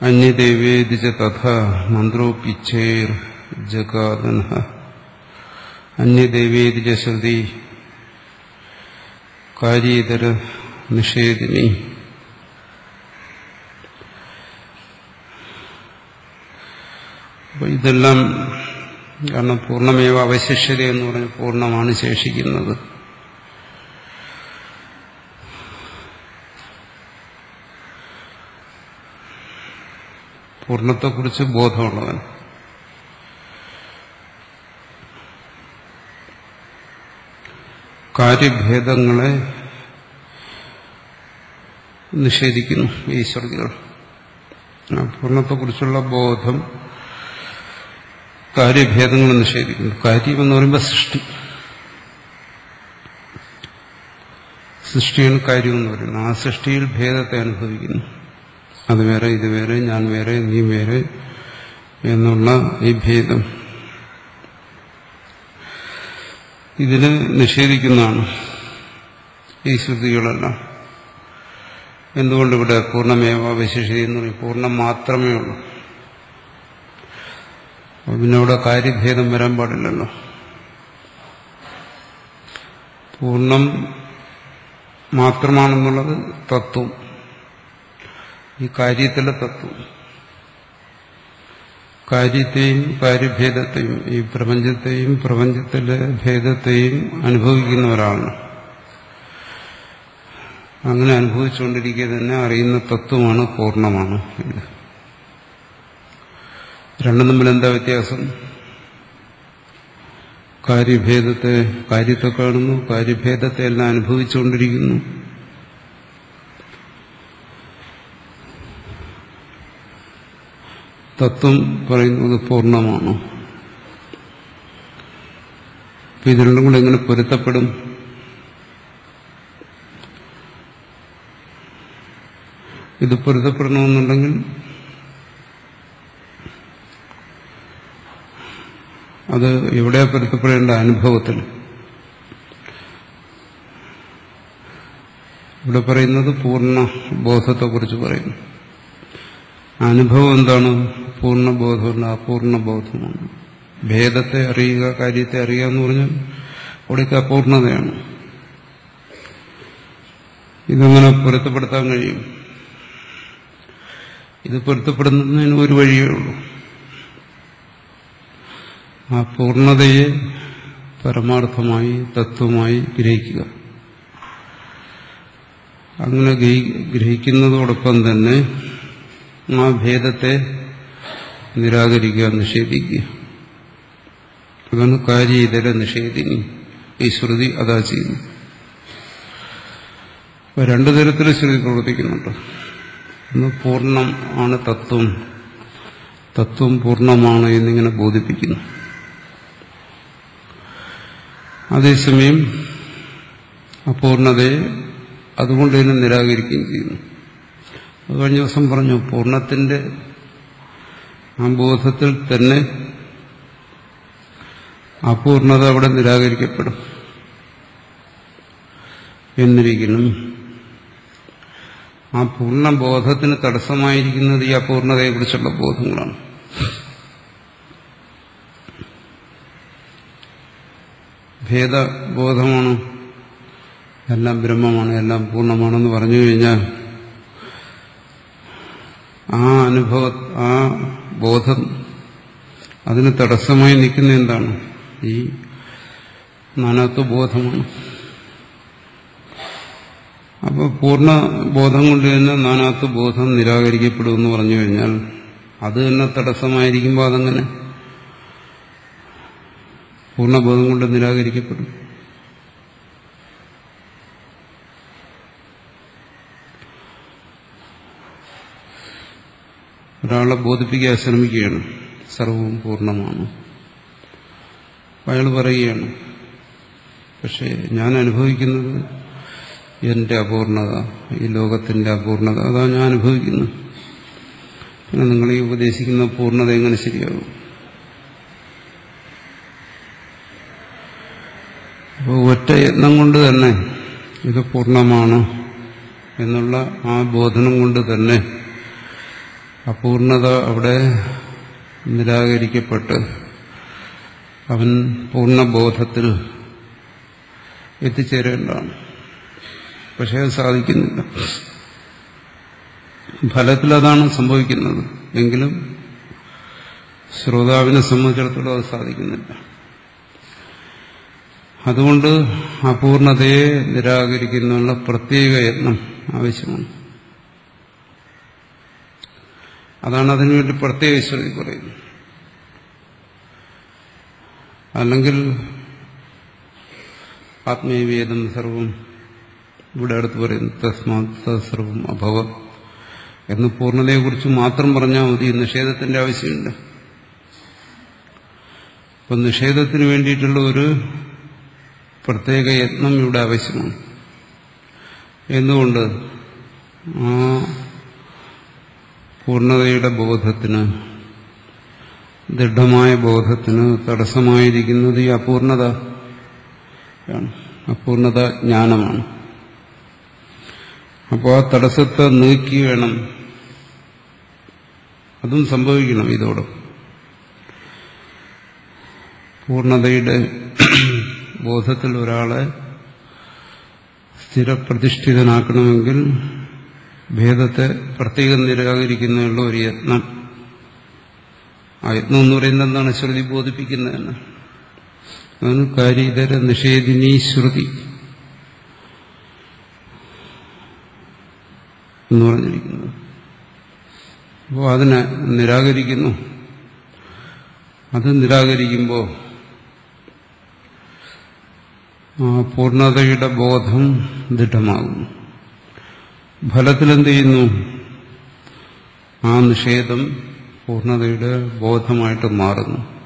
അന്യദേവേതി ച തഥാ മന്ത്രോപിച്ഛേർ ജഗാദനഃ. അന്യദേവേതി ച ശ്രുതി കാര്യേതര നിഷേധിനി. അപ്പൊ ഇതെല്ലാം കാരണം പൂർണ്ണമേവ അവശിഷ്യത എന്ന് പറഞ്ഞ് പൂർണ്ണമാണ് ശേഷിക്കുന്നത്. പൂർണ്ണത്തെക്കുറിച്ച് ബോധമുള്ളവൻ കാര്യഭേദങ്ങളെ നിഷേധിക്കുന്നു ഈ ശ്രുതികൾ. പൂർണ്ണത്തെക്കുറിച്ചുള്ള ബോധം കാര്യഭേദങ്ങൾ നിഷേധിക്കുന്നു. കാര്യമെന്ന് പറയുമ്പോൾ സൃഷ്ടിയാണ് കാര്യമെന്ന് പറയുന്നത്. ആ സൃഷ്ടിയിൽ ഭേദത്തെ അനുഭവിക്കുന്നു. അത് വേറെ, ഇത് വേറെ, ഞാൻ വേറെ, നീ വേറെ എന്നുള്ള ഈ ഭേദം ഇതിനെ നിഷേധിക്കുന്നതാണ് ഈ ശ്രുതികളെല്ലാം. എന്തുകൊണ്ടിവിടെ പൂർണ്ണമേവ അവശേഷിത എന്ന് പറയും? പൂർണ്ണം മാത്രമേ ഉള്ളൂ. പിന്നെ അവിടെ കാര്യഭേദം വരാൻ പാടില്ലല്ലോ. പൂർണ്ണം മാത്രമാണെന്നുള്ളത് തത്വം, ഈ കാര്യത്തിലെ തത്വം. കാര്യത്തെയും കാര്യഭേദത്തെയും ഈ പ്രപഞ്ചത്തെയും പ്രപഞ്ചത്തിലെ ഭേദത്തെയും അനുഭവിക്കുന്ന ഒരാളാണ്. അങ്ങനെ അനുഭവിച്ചുകൊണ്ടിരിക്കുക തന്നെ അറിയുന്ന തത്വമാണ്, പൂർണ്ണമാണ്. ഇത് രണ്ടും തമ്മിൽ എന്താ വ്യത്യാസം? കാര്യത്തെ കാണുന്നു, കാര്യഭേദത്തെ എല്ലാം അനുഭവിച്ചുകൊണ്ടിരിക്കുന്നു. തത്വം പറയുന്നത് പൂർണ്ണമാണ്. ഇത് രണ്ടും കൂടെ എങ്ങനെ പൊരുത്തപ്പെടും? ഇത് പൊരുത്തപ്പെടണമെന്നുണ്ടെങ്കിൽ അത് എവിടെയാ പൊരുത്തപ്പെടേണ്ട? അനുഭവത്തിൽ. ഇവിടെ പറയുന്നത് പൂർണ്ണ ബോധത്തെക്കുറിച്ച് പറയുന്നു. അനുഭവം എന്താണ്? പൂർണ്ണബോധമല്ല, അപൂർണ ബോധമാണ്. ഭേദത്തെ അറിയുക, കാര്യത്തെ അറിയുക എന്ന് പറഞ്ഞാൽ അവിടേക്ക് അപൂർണതയാണ്. ഇതെങ്ങനെ പൊരുത്തപ്പെടുത്താൻ കഴിയും? ഇത് പൊരുത്തപ്പെടുന്നതിന് ഒരു വഴിയേ ഉള്ളൂ. ആ പൂർണ്ണതയെ പരമാർത്ഥമായി തത്വമായി ഗ്രഹിക്കുക. അങ്ങനെ ഗ്രഹിക്കുന്നതോടൊപ്പം തന്നെ ആ ഭേദത്തെ നിരാകരിക്കുക, നിഷേധിക്കുക. അതാണ് കാര്യേതര നിഷേധിനി. ഈ ശ്രുതി അതാ ചെയ്യുന്നു. രണ്ടു തരത്തിൽ ശ്രുതി പ്രവർത്തിക്കുന്നുണ്ട്. ഒന്ന് പൂർണ്ണം ആണ് തത്വം, തത്വം പൂർണ്ണമാണ് എന്നിങ്ങനെ ബോധിപ്പിക്കുന്നു. അതേസമയം അപൂർണതയെ അതുകൊണ്ട് തന്നെ നിരാകരിക്കുകയും ചെയ്യുന്നു. അത് കഴിഞ്ഞ ദിവസം പറഞ്ഞു, പൂർണ്ണത്തിന്റെ ആ ബോധത്തിൽ തന്നെ അപൂർണത അവിടെ നിരാകരിക്കപ്പെടും എന്നിരിക്കുന്നു. ആ പൂർണ്ണബോധത്തിന് തടസ്സമായിരിക്കുന്നത് ഈ അപൂർണതയെക്കുറിച്ചുള്ള ബോധങ്ങളാണ്. ഭേദബോധമാണ്, എല്ലാം ബ്രഹ്മമാണ്, എല്ലാം പൂർണ്ണമാണെന്ന് പറഞ്ഞു കഴിഞ്ഞാൽ ആ ബോധം അതിന് തടസ്സമായി നിൽക്കുന്ന എന്താണ്? ഈ നാനാത്വബോധമാണ്. അപ്പോൾ പൂർണ്ണബോധം കൊണ്ട് തന്നെ നാനാത്വബോധം നിരാകരിക്കപ്പെടുമെന്ന് പറഞ്ഞു കഴിഞ്ഞാൽ അത് തന്നെ തടസ്സമായിരിക്കുമ്പോൾ അതങ്ങനെ പൂർണ്ണബോധം കൊണ്ട് നിരാകരിക്കപ്പെടും. ഒരാളെ ബോധിപ്പിക്കാൻ ശ്രമിക്കുകയാണ് സർവവും പൂർണ്ണമാണ്. അയാൾ പറയുകയാണ്, പക്ഷെ ഞാൻ അനുഭവിക്കുന്നത് എന്റെ അപൂർണത, ഈ ലോകത്തിന്റെ അപൂർണത, അതാ ഞാൻ അനുഭവിക്കുന്നത്. പിന്നെ നിങ്ങൾ ഈ ഉപദേശിക്കുന്ന പൂർണ്ണത എങ്ങനെ ശരിയാകും? അപ്പോൾ ഒറ്റ യത്നം കൊണ്ട് തന്നെ ഇത് പൂർണ്ണമാണ് എന്നുള്ള ആ ബോധനം കൊണ്ട് തന്നെ അപൂർണത അവിടെ നിരാകരിക്കപ്പെട്ട് അവൻ പൂർണ്ണബോധത്തിൽ എത്തിച്ചേരേണ്ടതാണ്. പക്ഷേ അത് സാധിക്കുന്നില്ല. ഫലത്തിൽ അതാണ് സംഭവിക്കുന്നത്. എങ്കിലും ശ്രോതാവിനെ സംബന്ധിച്ചിടത്തോളം അത് സാധിക്കുന്നില്ല. അതുകൊണ്ട് അപൂർണതയെ നിരാകരിക്കുന്നതിനുള്ള പ്രത്യേക യത്നം ആവശ്യമാണ്. അതാണ് അതിനുവേണ്ടി പ്രത്യേക ശ്രുതി പറയുന്നത്. അല്ലെങ്കിൽ ആത്മീയവേദം സർവം ഇവിടെ അടുത്ത് പറയുന്നു തസ്മാത് സർവം അഭവത് എന്ന് പൂർണ്ണതയെക്കുറിച്ച് മാത്രം പറഞ്ഞാൽ മതി. നിഷേധത്തിന്റെ ആവശ്യമില്ല. അപ്പം നിഷേധത്തിന് വേണ്ടിയിട്ടുള്ള ഒരു പ്രത്യേക യത്നം ഇവിടെ ആവശ്യമാണ്. എന്തുകൊണ്ട്? ആ പൂർണ്ണതയുടെ ബോധത്തിന്, ദൃഢമായ ബോധത്തിന് തടസ്സമായിരിക്കുന്നത് ഈ അപൂർണതയാണ്. അപൂർണത ജ്ഞാനമാണ്. അപ്പോൾ ആ തടസ്സത്തെ നീക്കി വേണം, അതും സംഭവിക്കണം. ഇതോടൊപ്പം പൂർണ്ണതയുടെ ബോധത്തിൽ ഒരാളെ സ്ഥിരപ്രതിഷ്ഠിതനാക്കണമെങ്കിൽ ഭേദത്തെ പ്രത്യേകം നിരാകരിക്കുന്നതിനുള്ള ഒരു യത്നം. ആ യത്നം എന്ന് പറയുന്നത് എന്താണ്? ശ്രുതി ബോധിപ്പിക്കുന്നതെന്ന്. അതാണ് കാര്യതര നിഷേധിനി ശ്രുതി എന്ന് പറഞ്ഞിരിക്കുന്നത്. അപ്പോൾ അതിനെ നിരാകരിക്കുന്നു. അത് നിരാകരിക്കുമ്പോൾ പൂർണ്ണതയുടെ ബോധം ദൃഢമാകുന്നു. ഫലത്തിലെന്ത് ചെയ്യുന്നു? ആ നിഷേധം പൂർണ്ണതയുടെ ബോധമായിട്ട് മാറുന്നു.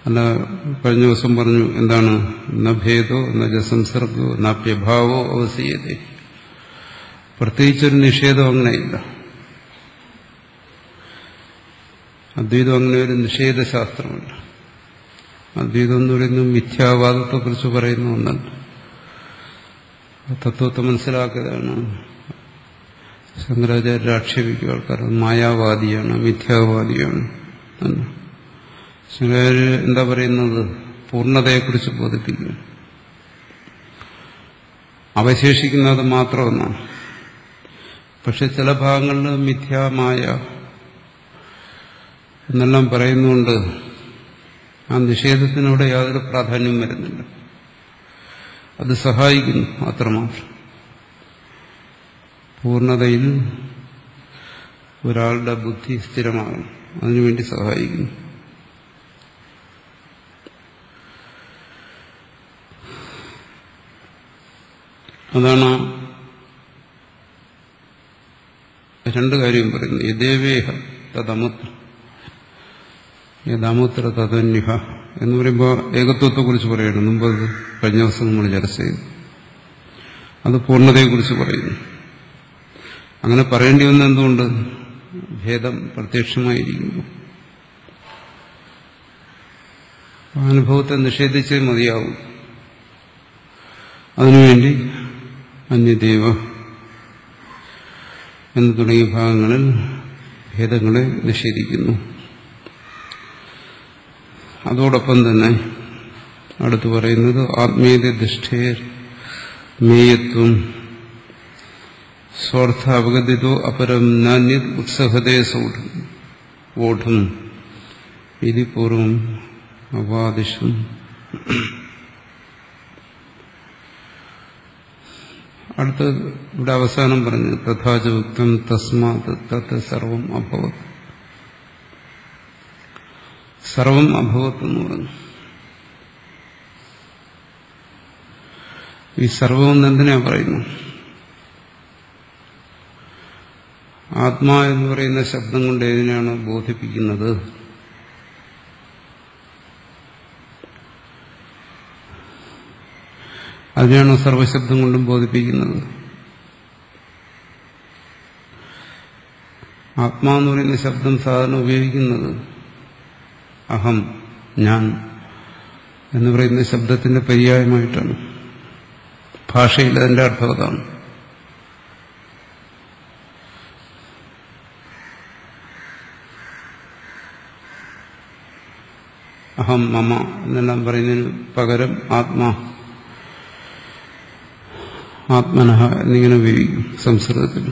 അല്ല, കഴിഞ്ഞ ദിവസം പറഞ്ഞു എന്താണ്? ന ഭേദോ ന ജസംസർഗോ നാപ്യഭാവോ അവസീയതേ. പ്രത്യേകിച്ചൊരു നിഷേധം അങ്ങനെയില്ല. അദ്വൈതം അങ്ങനെ ഒരു നിഷേധശാസ്ത്രമല്ല. അദ്വൈതം എന്ന് പറയുന്നത് മിഥ്യാവാദത്തെക്കുറിച്ച് പറയുന്ന ഒന്നല്ല. തത്വത്തെ മനസ്സിലാക്കിയതാണ്. ശങ്കരാചാര്യരെ ആക്ഷേപിക്കുക ആൾക്കാർ മായാവാദിയാണ്, മിഥ്യാവാദിയാണ്. ശങ്കരാചാര്യർ എന്താ പറയുന്നത്? പൂർണ്ണതയെക്കുറിച്ച് ബോധിപ്പിക്കുക. അവശേഷിക്കുന്നത് മാത്രമെന്നാണ്. പക്ഷെ ചില ഭാഗങ്ങളിൽ മിഥ്യാമായ എന്നെല്ലാം പറയുന്നുകൊണ്ട് ആ നിഷേധത്തിനൂടെ യാതൊരു പ്രാധാന്യം വരുന്നില്ല. അത് സഹായിക്കുന്നു അത്രമാത്രം. പൂർണ്ണതയിൽ ഒരാളുടെ ബുദ്ധി സ്ഥിരമാകണം, അതിനുവേണ്ടി സഹായിക്കുന്നു. അതാണ് രണ്ട് കാര്യം പറയുന്നത്. യദേവേഹ തദമുത്ര യദാമുത്ര തദന്യഹ എന്ന് പറയുമ്പോൾ ഏകത്വത്തെക്കുറിച്ച് പറയണം. മുമ്പ് കഴിഞ്ഞ ദിവസം നമ്മൾ ചർച്ച ചെയ്തു. അത് പൂർണ്ണതയെക്കുറിച്ച് പറയുന്നു. അങ്ങനെ പറയേണ്ടി വന്ന എന്തുകൊണ്ട്? ഭേദം പ്രത്യക്ഷമായിരിക്കുന്നു. അനുഭവത്തെ നിഷേധിച്ചേ മതിയാവും. അതിനുവേണ്ടി അന്യദേവ എന്ന് തുടങ്ങിയ ഭാഗങ്ങളിൽ ഭേദങ്ങളെ നിഷേധിക്കുന്നു. അതോടൊപ്പം തന്നെ അടുത്ത് പറയുന്നത് ആത്മീയത ദൃഷ്ടേർ മേയത്വം സ്വാർത്ഥ അവഗതിതോ അപരം നാന്യത് ഉത്സഹതേ വോഢം ഇതി പൂർവം അവാദിഷം. അടുത്ത് ഇവിടെ അവസാനം പറഞ്ഞു തഥാചുക്തം തസ്മാത് തത് സർവം അഭവത്. സർവം അഭവത്ത് എന്ന് പറഞ്ഞു. ഈ സർവം എന്തിനാ പറയുന്നു? ആത്മാ എന്ന് പറയുന്ന ശബ്ദം കൊണ്ട് ഏതിനാണ് ബോധിപ്പിക്കുന്നത്? അതിനാണ് സർവശബ്ദം കൊണ്ടും ബോധിപ്പിക്കുന്നത്. ആത്മാ എന്ന് പറയുന്ന ശബ്ദം സാധാരണ ഉപയോഗിക്കുന്നത് അഹം, ഞാൻ എന്ന് പറയുന്ന ശബ്ദത്തിന്റെ പര്യായമായിട്ടാണ്. ഭാഷയിൽ അതിന്റെ അർത്ഥം അതാണ്. അഹം മമ എന്നെല്ലാം പറയുന്നതിന് പകരം ആത്മനഃ എന്നിങ്ങനെ ഉപയോഗിക്കും സംസ്കൃതത്തിൽ.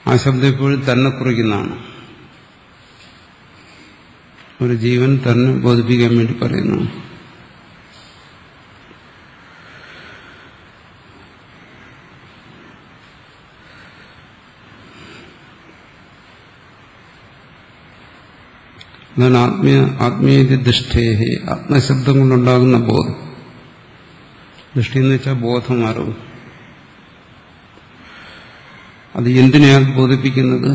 ആ ശബ്ദം എപ്പോഴും തന്നെ കുറിക്കുന്നതാണ്. ഒരു ജീവൻ തന്നെ ബോധിപ്പിക്കാൻ വേണ്ടി പറയുന്നു. അതാണ് ആത്മീയ ദൃഷ്ടേഹി, ആത്മശബ്ദം കൊണ്ടുണ്ടാകുന്ന ബോധം. ദൃഷ്ടി എന്ന് വെച്ചാൽ ബോധം, അറിവ്. അത് എന്തിനെയാണ് ബോധിപ്പിക്കുന്നത്?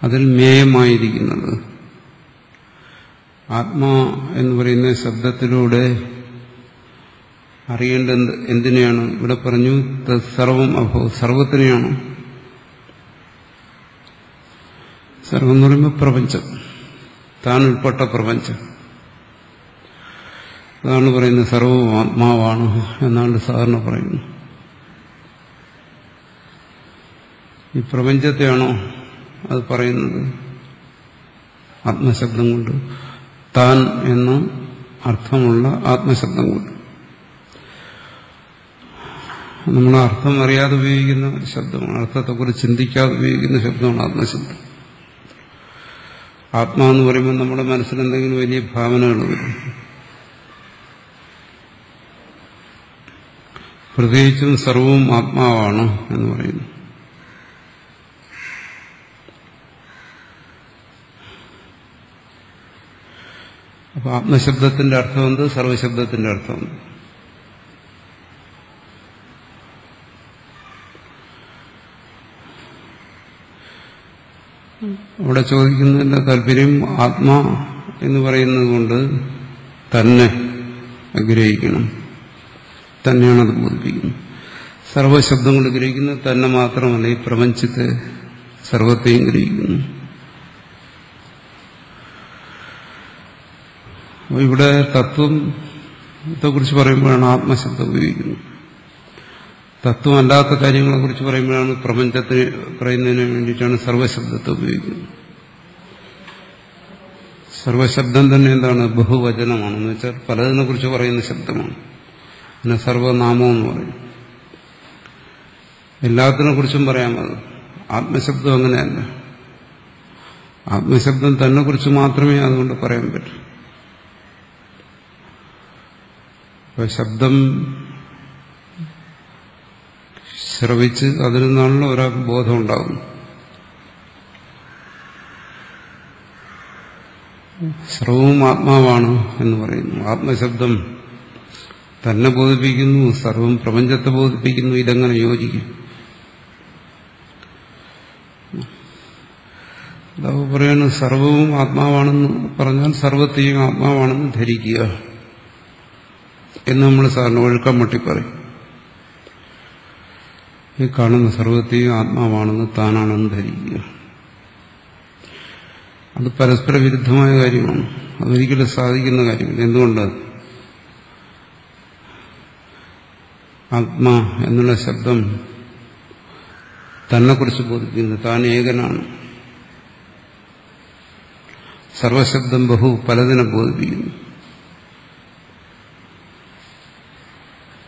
അതിൽ മേയമായിരിക്കുന്നത്. ആത്മാ എന്ന് പറയുന്ന ശബ്ദത്തിലൂടെ അറിയേണ്ടത് എന്തിനെയാണ്? ഇവിടെ പറഞ്ഞു സർവം അഭോ, സർവത്തിനെയാണ്. സർവം എന്ന് പറയുമ്പോൾ പ്രപഞ്ചം, താൻ ഉൾപ്പെട്ട പ്രപഞ്ചം. അതാണ് പറയുന്നത് സർവവും ആത്മാവാണ് എന്നാണ് സാധാരണ പറയുന്നത്. ഈ പ്രപഞ്ചത്തെയാണോ അത് പറയുന്നത്? ആത്മശബ്ദം കൊണ്ട്, താൻ എന്ന അർത്ഥമുള്ള ആത്മശബ്ദം കൊണ്ട്. നമ്മൾ അർത്ഥം അറിയാതെ ഉപയോഗിക്കുന്ന ശബ്ദമാണ്, അർത്ഥത്തെക്കുറിച്ച് ചിന്തിക്കാതെ ഉപയോഗിക്കുന്ന ശബ്ദമാണ് ആത്മശബ്ദം. ആത്മാവെന്ന് പറയുമ്പോൾ നമ്മുടെ മനസ്സിൽ എന്തെങ്കിലും വലിയ ഭാവനകൾ വരും. പ്രത്യേകിച്ചും സർവവും ആത്മാവാണ് എന്ന് പറയുന്നു. അപ്പൊ ആത്മശബ്ദത്തിന്റെ അർത്ഥമെന്ത്? സർവശബ്ദത്തിന്റെ അർത്ഥമെന്ത്? അവിടെ ചോദിക്കുന്നതിന്റെ താല്പര്യം ആത്മാ എന്ന് പറയുന്നത് കൊണ്ട് തന്നെ ഗ്രഹിക്കണം, തന്നെയാണത് ബോധിപ്പിക്കുന്നത്. സർവശബ്ദം കൊണ്ട് ഗ്രഹിക്കുന്നത് തന്നെ മാത്രമല്ല, ഈ പ്രപഞ്ചത്തെ സർവത്തെയും ഗ്രഹിക്കുന്നു. ഇവിടെ തത്വത്തെക്കുറിച്ച് പറയുമ്പോഴാണ് ആത്മശബ്ദം ഉപയോഗിക്കുന്നത്. തത്വമല്ലാത്ത കാര്യങ്ങളെക്കുറിച്ച് പറയുമ്പോഴാണ് പ്രപഞ്ചത്തെ പറയുന്നതിന് വേണ്ടിയിട്ടാണ് സർവശബ്ദത്തെ ഉപയോഗിക്കുന്നത്. സർവശബ്ദം തന്നെ എന്താണ്? ബഹുവചനമാണെന്ന് വെച്ചാൽ പലതിനെ കുറിച്ച് പറയുന്ന ശബ്ദമാണ്. പിന്നെ സർവനാമം എന്ന് പറയും. എല്ലാത്തിനെ കുറിച്ചും പറയാം. അത് ആത്മശബ്ദം അങ്ങനെയല്ല. ആത്മശബ്ദം തന്നെ കുറിച്ച് മാത്രമേ അതുകൊണ്ട് പറയാൻ പറ്റൂ. അപ്പോൾ ശബ്ദം ശ്രവിച്ച് അതിൽ നിന്നാണല്ലോ ഒരാൾക്ക് ബോധം ഉണ്ടാകും. സർവവും ആത്മാവാണ് എന്ന് പറയുന്നു. ആത്മശബ്ദം തന്നെ ബോധിപ്പിക്കുന്നു, സർവം പ്രപഞ്ചത്തെ ബോധിപ്പിക്കുന്നു. ഇതെങ്ങനെ യോജിക്കും? അതാവ് പറയാണ് സർവവും ആത്മാവാണെന്ന് പറഞ്ഞാൽ സർവത്തെയും ആത്മാവാണെന്ന് ധരിക്കുക എന്ന് നമ്മൾ സാറിന് ഒഴുക്കം മട്ടി പറയും. ഈ കാണുന്ന സർവത്തെയും ആത്മാവാണെന്ന് താനാണെന്ന് ധരിക്കുക. അത് പരസ്പര വിരുദ്ധമായ കാര്യമാണ്. അതൊരിക്കലും സാധിക്കുന്ന കാര്യമില്ല. എന്തുകൊണ്ട്? ആത്മാ എന്നുള്ള ശബ്ദം തന്നെക്കുറിച്ച് ബോധിപ്പിക്കുന്നത് താൻ ഏകനാണ്. സർവശബ്ദം ബഹു പലതിനെ ബോധിപ്പിക്കുന്നു.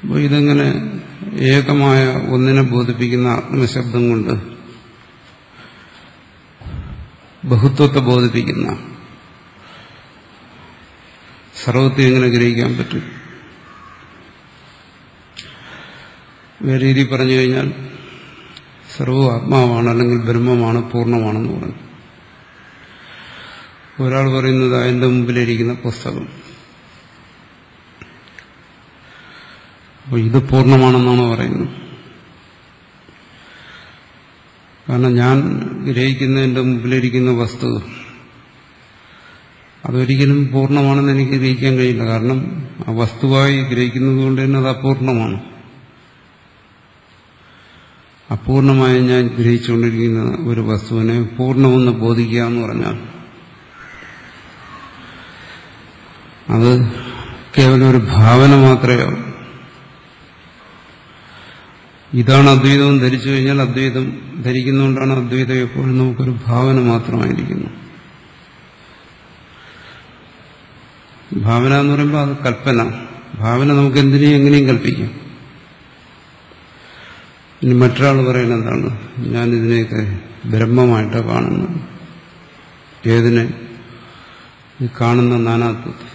അപ്പോൾ ഇതെങ്ങനെ ഏകമായ ഒന്നിനെ ബോധിപ്പിക്കുന്ന ആത്മശബ്ദം കൊണ്ട് ബഹുത്വത്തെ ബോധിപ്പിക്കുന്ന സർവത്തെ എങ്ങനെ ഗ്രഹിക്കാൻ പറ്റും? വേറെ രീതി പറഞ്ഞു കഴിഞ്ഞാൽ സർവ്വ ആത്മാവാണ്, അല്ലെങ്കിൽ ബ്രഹ്മമാണ്, പൂർണ്ണമാണെന്ന് പറഞ്ഞു. ഒരാൾ പറയുന്നത് അതിന്റെ മുമ്പിലിരിക്കുന്ന പുസ്തകം, അപ്പോൾ ഇത് പൂർണ്ണമാണെന്നാണ് പറയുന്നത്. കാരണം ഞാൻ ഗ്രഹിക്കുന്നതിന്റെ മുമ്പിലിരിക്കുന്ന വസ്തു അതൊരിക്കലും പൂർണ്ണമാണെന്ന് എനിക്ക് ഗ്രഹിക്കാൻ കഴിയില്ല. കാരണം ആ വസ്തുവായി ഗ്രഹിക്കുന്നത് കൊണ്ട് തന്നെ അത് അപൂർണമാണ്. അപൂർണമായി ഞാൻ ഗ്രഹിച്ചുകൊണ്ടിരിക്കുന്ന ഒരു വസ്തുവിനെ പൂർണ്ണമെന്ന് ബോധിക്കുക എന്ന് പറഞ്ഞാൽ അത് കേവലം ഒരു ഭാവന മാത്രമേ ആവും. ഇതാണ് അദ്വൈതം ധരിച്ചു കഴിഞ്ഞാൽ അദ്വൈതം ധരിക്കുന്നതുകൊണ്ടാണ് അദ്വൈതം എപ്പോഴും നമുക്കൊരു ഭാവന മാത്രമായിരിക്കുന്നു. ഭാവന എന്ന് പറയുമ്പോൾ അത് കൽപ്പന. ഭാവന നമുക്ക് എന്തിനേയും എങ്ങനെയും കൽപ്പിക്കാം. ഇനി മറ്റൊരാൾ പറയുന്നത് എന്താണ്? ഞാനിതിനെയൊക്കെ ബ്രഹ്മമായിട്ടാണ് കാണുന്നത്. ഏതിനെ? ഈ കാണുന്ന നാനാത്വത്തെ.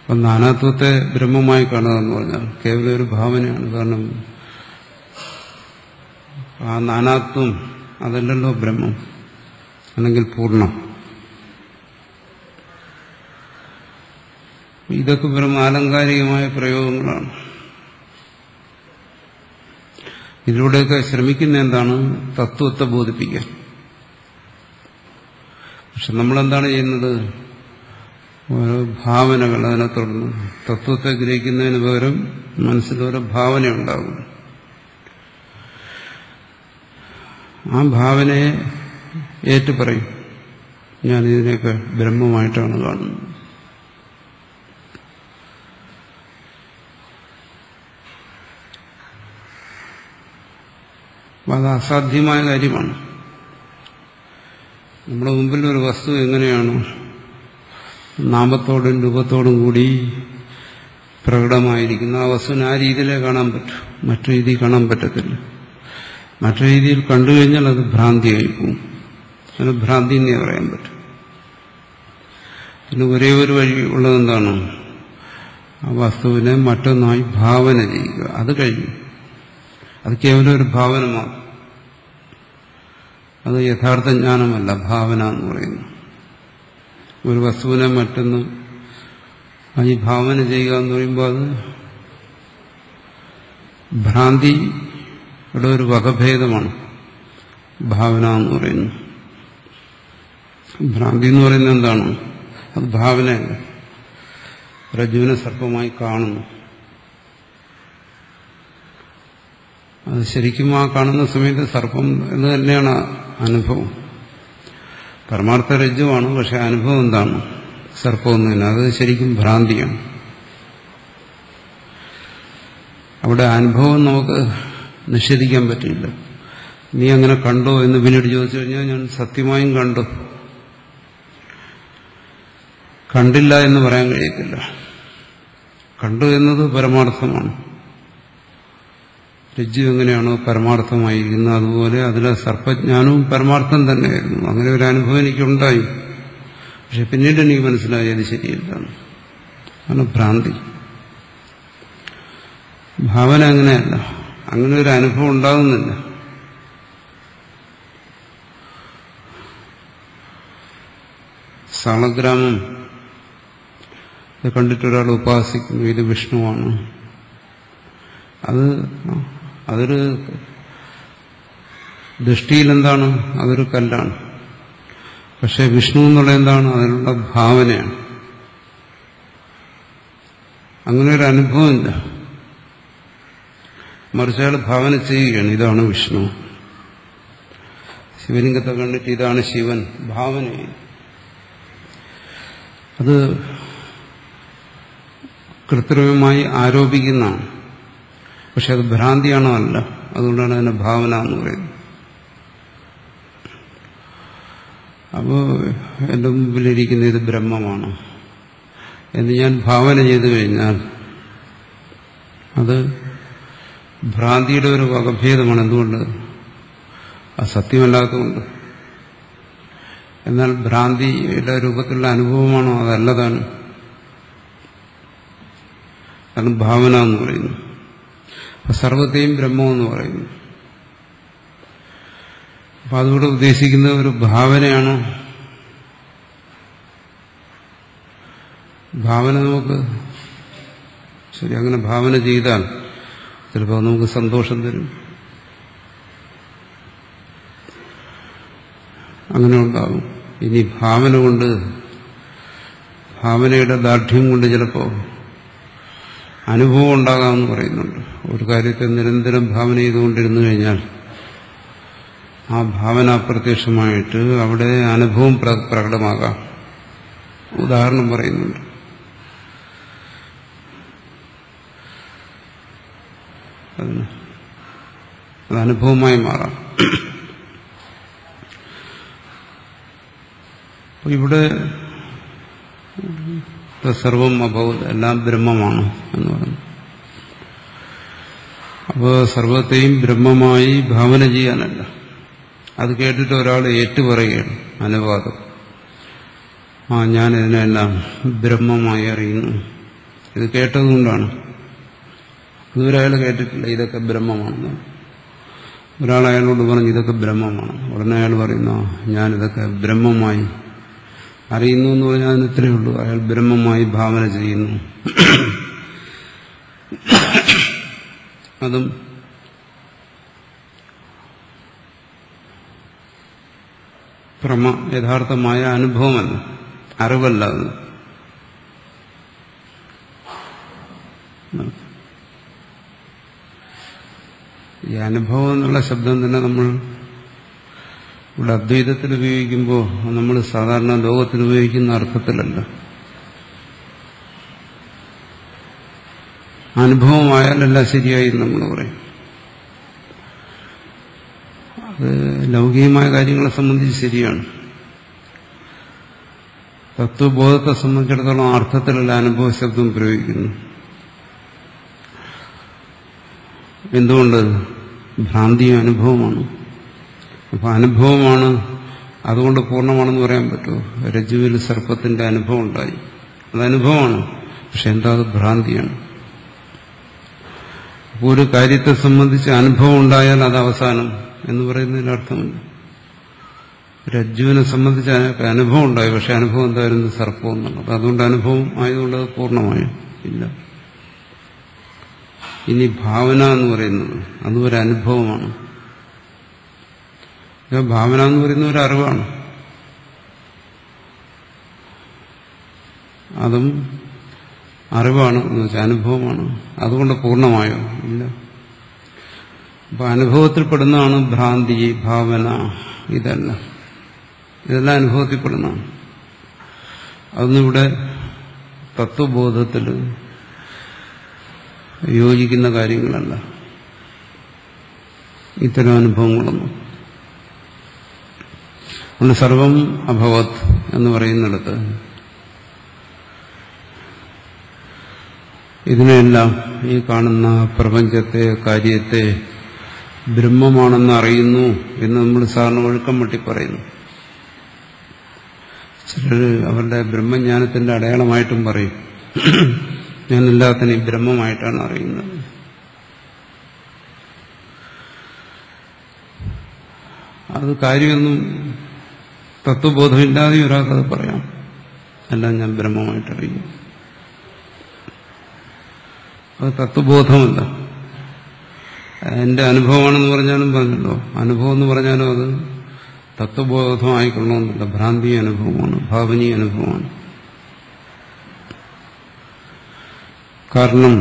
അപ്പം നാനാത്വത്തെ ബ്രഹ്മമായി കാണുക എന്ന് പറഞ്ഞാൽ കേവലം ഒരു ഭാവനയാണ്. കാരണം ആ നാനാത്വം അതല്ലല്ലോ ബ്രഹ്മം, അല്ലെങ്കിൽ പൂർണ്ണം. ഇതൊക്കെ വെറും ആലങ്കാരികമായ പ്രയോഗങ്ങളാണ്. ഇതിലൂടെയൊക്കെ ശ്രമിക്കുന്ന എന്താണ്? തത്വത്തെ ബോധിപ്പിക്കാൻ. പക്ഷെ നമ്മളെന്താണ് ചെയ്യുന്നത്? ഓരോ ഭാവനകൾ അതിനെ തുടർന്ന് തത്വത്തെ ഗ്രഹിക്കുന്നതിന് പകരം മനസ്സിലൊരു ഭാവന ഉണ്ടാകും. ആ ഭാവനയെ ഏറ്റുപറയും. ഞാനിതിനെയൊക്കെ ബ്രഹ്മമായിട്ടാണ് കാണുന്നത്. അത് അസാധ്യമായ കാര്യമാണ്. നമ്മുടെ മുമ്പിൽ ഒരു വസ്തു എങ്ങനെയാണ് നാമത്തോടും രൂപത്തോടും കൂടി പ്രകടമായിരിക്കുന്ന ആ വസ്തുവിന് ആ രീതിയിലേ കാണാൻ പറ്റും. മറ്റു രീതിയിൽ കാണാൻ പറ്റത്തില്ല. മറ്റു രീതിയിൽ കണ്ടു കഴിഞ്ഞാൽ അത് ഭ്രാന്തിയായി പോകും. അതിന് ഭ്രാന്തി എന്നേ പറയാൻ പറ്റും. പിന്നെ ഒരേ ഒരു വഴി ഉള്ളതെന്താണ്? ആ വസ്തുവിനെ മറ്റൊന്നായി ഭാവന ചെയ്യുക. അത് കഴിഞ്ഞു. അത് കേവലം ഒരു ഭാവന മാത്രം. അത് യഥാർത്ഥ ജ്ഞാനമല്ല, ഭാവന എന്ന് പറയുന്നു. ഒരു വസ്തുവിനെ മറ്റൊന്ന് ഈ ഭാവന ചെയ്യുക എന്ന് പറയുമ്പോൾ അത് ഭ്രാന്തിയുടെ ഒരു വകഭേദമാണ് ഭാവന എന്ന് പറയുന്നത്. ഭ്രാന്തി എന്ന് പറയുന്നത് എന്താണ്? അത് ഭാവനയല്ല. രജ്ജുവിനെ സർപ്പമായി കാണുന്നു. അത് ശരിക്കും ആ കാണുന്ന സമയത്ത് സർപ്പം എന്ന് തന്നെയാണ് അനുഭവം. പരമാർത്ഥ രജ്ജുവാണ്. പക്ഷെ അനുഭവം എന്താണ്? സർപ്പമൊന്നുമില്ല. അത് ശരിക്കും ഭ്രാന്തിയാണ്. അവിടെ അനുഭവം നമുക്ക് നിഷേധിക്കാൻ പറ്റില്ല. നീ അങ്ങനെ കണ്ടോ എന്ന് പിന്നീട് ചോദിച്ചു കഴിഞ്ഞാൽ ഞാൻ സത്യമായും കണ്ടു. കണ്ടില്ല എന്ന് പറയാൻ കഴിയത്തില്ല. കണ്ടു എന്നത് പരമാർത്ഥമാണ്. രജ്ജു എങ്ങനെയാണോ പരമാർത്ഥമായിരിക്കുന്നത് അതുപോലെ അതിലെ സർപ്പജ്ഞാനവും പരമാർത്ഥം തന്നെയായിരുന്നു. അങ്ങനെ ഒരു അനുഭവം എനിക്കുണ്ടായി. പക്ഷെ പിന്നീട് എനിക്ക് മനസ്സിലായി അത് ശരിയല്ല. ആണ് ഭ്രാന്തി. ഭാവന അങ്ങനെയല്ല. അങ്ങനെ ഒരു അനുഭവം ഉണ്ടാകുന്നില്ല. സാളഗ്രാമം കണ്ടിട്ടൊരാൾ ഉപാസിക്കുന്നു, ഇത് വിഷ്ണുവാണ്. അതൊരു ദൃഷ്ടിയിൽ എന്താണ്? അതൊരു കല്ലാണ്. പക്ഷെ വിഷ്ണു എന്നുള്ള എന്താണ്? അതിനുള്ള ഭാവനയാണ്. അങ്ങനെ ഒരു അനുഭവമില്ല. മറിച്ച് അയാൾ ഭാവന ചെയ്യുകയാണ്, ഇതാണ് വിഷ്ണു. ശിവലിംഗത്തെ കണ്ടിട്ട് ഇതാണ് ശിവൻ. ഭാവനയാണ്. അത് കൃത്രിമമായി ആരോപിക്കുന്നതാണ്. പക്ഷെ അത് ഭ്രാന്തിയാണോ? അല്ല. അതുകൊണ്ടാണ് അതിനെ ഭാവന എന്ന് പറയുന്നത്. അപ്പോൾ എൻ്റെ മുമ്പിലിരിക്കുന്ന ഇത് ബ്രഹ്മമാണ് എന്ന് ഞാൻ ഭാവന ചെയ്തു കഴിഞ്ഞാൽ അത് ഭ്രാന്തിയുടെ ഒരു വകഭേദമാണ്. എന്തുകൊണ്ട്? അത് സത്യമല്ലാത്തതുകൊണ്ട്. എന്നാൽ ഭ്രാന്തിയുടെ രൂപത്തിലുള്ള അനുഭവമാണോ? അതല്ലതാണ്. അതാണ് ഭാവന എന്ന് പറയുന്നു. സർവത്തെയും ബ്രഹ്മമെന്ന് പറയുന്നു. അപ്പൊ അതുകൂടെ ഉദ്ദേശിക്കുന്നത് ഒരു ഭാവനയാണോ? ഭാവന നമുക്ക് ശരി, അങ്ങനെ ഭാവന ചെയ്താൽ ചിലപ്പോൾ നമുക്ക് സന്തോഷം തരും. അങ്ങനെ ഉണ്ടാകും. ഇനി ഭാവന കൊണ്ട്, ഭാവനയുടെ ദാർഢ്യം കൊണ്ട് ചിലപ്പോൾ അനുഭവം ഉണ്ടാകാമെന്ന് പറയുന്നുണ്ട്. ഒരു കാര്യത്തെ നിരന്തരം ഭാവന ചെയ്തുകൊണ്ടിരുന്നു കഴിഞ്ഞാൽ ആ ഭാവന അപ്രത്യക്ഷമായിട്ട് അവിടെ അനുഭവം പ്രകടമാകാം. ഉദാഹരണം പറയുന്നുണ്ട്. അത് അനുഭവമായി മാറാം. ഇവിടെ സർവം അഭവത്, എല്ലാം ബ്രഹ്മമാണ് എന്ന് പറഞ്ഞു. അപ്പോൾ സർവത്തെയും ബ്രഹ്മമായി ഭാവന ചെയ്യാനല്ല. അത് കേട്ടിട്ട് ഒരാൾ ഏറ്റുപറയുകയാണ്, അനുവാദം. ഞാൻ ഇതിനെല്ലാം ബ്രഹ്മമായി അറിയുന്നു. ഇത് കേട്ടതുകൊണ്ടാണ്. ഇതുവരെ അയാൾ കേട്ടിട്ടില്ല ഇതൊക്കെ ബ്രഹ്മമാണെന്ന്. ഒരാൾ അയാളോട് പറഞ്ഞു ഇതൊക്കെ ബ്രഹ്മമാണ്. ഉടനെ അയാൾ പറയുന്നു ഞാനിതൊക്കെ ബ്രഹ്മമായി അറിയുന്നു എന്ന് പറഞ്ഞാൽ അതിന് ഇത്രയേ ഉള്ളൂ. അയാൾ ബ്രഹ്മമായി ഭാവന ചെയ്യുന്നു. അതും യഥാർത്ഥമായ അനുഭവമല്ല, അറിവല്ല. അത് ഈ അനുഭവം എന്നുള്ള ശബ്ദം തന്നെ നമ്മൾ ഇവിടെ അദ്വൈതത്തിൽ ഉപയോഗിക്കുമ്പോൾ നമ്മൾ സാധാരണ ലോകത്തിൽ ഉപയോഗിക്കുന്ന അർത്ഥത്തിലല്ല. അനുഭവമായാലെല്ലാം ശരിയായി നമ്മൾ പറയും. അത് ലൗകികമായ കാര്യങ്ങളെ സംബന്ധിച്ച് ശരിയാണ്. തത്വബോധത്തെ സംബന്ധിച്ചിടത്തോളം അർത്ഥത്തിലല്ല അനുഭവ ശബ്ദം പ്രയോഗിക്കുന്നു. എന്തുകൊണ്ട്? ഭ്രാന്തിയും അനുഭവമാണ്. അപ്പൊ അനുഭവമാണ്, അതുകൊണ്ട് പൂർണ്ണമാണെന്ന് പറയാൻ പറ്റുമോ? രജ്ജുവിൽ സർപ്പത്തിന്റെ അനുഭവം ഉണ്ടായി, അത് അനുഭവമാണ്. പക്ഷെ എന്താ, അത് ഭ്രാന്തിയാണ്. അപ്പോൾ ഒരു കാര്യത്തെ സംബന്ധിച്ച് അനുഭവം ഉണ്ടായാൽ അത് അവസാനം എന്ന് പറയുന്നതിന് അർത്ഥമില്ല. രജ്ജുവിനെ സംബന്ധിച്ച് അനുഭവം ഉണ്ടായി, പക്ഷെ അനുഭവം എന്തായിരുന്നു? സർപ്പം എന്നുള്ളത്. അതുകൊണ്ട് അനുഭവം ആയതുകൊണ്ട് അത് പൂർണ്ണമായും ഇല്ല. ഇനി ഭാവന എന്ന് പറയുന്നത് അതും ഒരു അനുഭവമാണ്. ഭാവന എന്ന് പറയുന്ന ഒരു അറിവാണ്. അതും അറിവാണ് എന്ന് വെച്ചാൽ അനുഭവമാണ്. അതുകൊണ്ട് പൂർണ്ണമായോ? ഇല്ല. അപ്പൊ അനുഭവത്തിൽപ്പെടുന്നതാണ് ഭ്രാന്തി, ഭാവന. ഇതെല്ലാം അനുഭവത്തിൽപ്പെടുന്നതാണ്. അതൊന്നും ഇവിടെ തത്വബോധത്തിൽ യോജിക്കുന്ന കാര്യങ്ങളല്ല ഇത്തരം അനുഭവങ്ങളൊന്നും. അതുകൊണ്ട് സർവം അഭവത് എന്ന് പറയുന്നിടത്ത് ഇതിനെല്ലാം, ഈ കാണുന്ന പ്രപഞ്ചത്തെ, കാര്യത്തെ ബ്രഹ്മമാണെന്ന് അറിയുന്നു എന്ന് നമ്മൾ സാറിന് ഒഴുക്കം വെട്ടി പറയുന്നു. ചിലർ അവരുടെ ബ്രഹ്മജ്ഞാനത്തിന്റെ അടയാളമായിട്ടും പറയും ഞാൻ എല്ലാത്തിനെയും ബ്രഹ്മമായിട്ടാണ് അറിയുന്നത്. അത് കാര്യമൊന്നും തത്വബോധമില്ലാതെ ഒരാൾക്കത് പറയാം, എല്ലാം ഞാൻ ബ്രഹ്മമായിട്ടറിയും. അത് തത്വബോധമല്ല. എന്റെ അനുഭവമാണെന്ന് പറഞ്ഞാലും പറഞ്ഞല്ലോ, അനുഭവം എന്ന് പറഞ്ഞാലും അത് തത്വബോധമായിക്കൊള്ളണമെന്നില്ല. ഭ്രാന്തി അനുഭവമാണ്, ഭാവനീയ അനുഭവമാണ്. കാരണം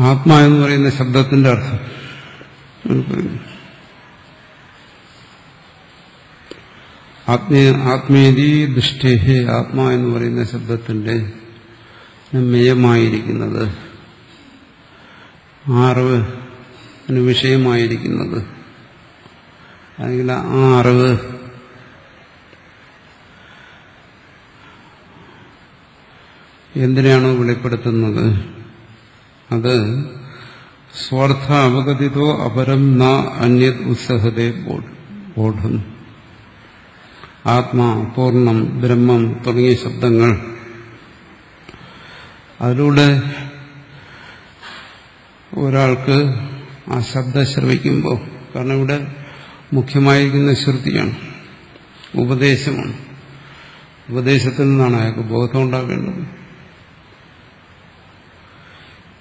ആത്മാ എന്ന് പറയുന്ന ശബ്ദത്തിന്റെ അർത്ഥം ആത്മീയതി ദൃഷ്ടേഹി, ആത്മാ എന്ന് പറയുന്ന ശബ്ദത്തിന്റെ മേയമായിരിക്കുന്നത്, അറിവിന് വിഷയമായിരിക്കുന്നത്, അല്ലെങ്കിൽ ആ അറിവ് എന്തിനാണോ വെളിപ്പെടുത്തുന്നത് അത് സ്വാർത്ഥ അവഗതിതോ അപരം ന അന്യത് ഉത്സഹതേ ബോധം. ആത്മാ, പൂർണ്ണം, ബ്രഹ്മം തുടങ്ങിയ ശബ്ദങ്ങൾ, അതിലൂടെ ഒരാൾക്ക് ആ ശബ്ദം ശ്രവിക്കുമ്പോൾ, കാരണം ഇവിടെ മുഖ്യമായിരിക്കുന്ന ശ്രുതിയാണ്, ഉപദേശമാണ്. ഉപദേശത്തിൽ നിന്നാണ് അയാൾക്ക് ബോധം ഉണ്ടാകേണ്ടത്.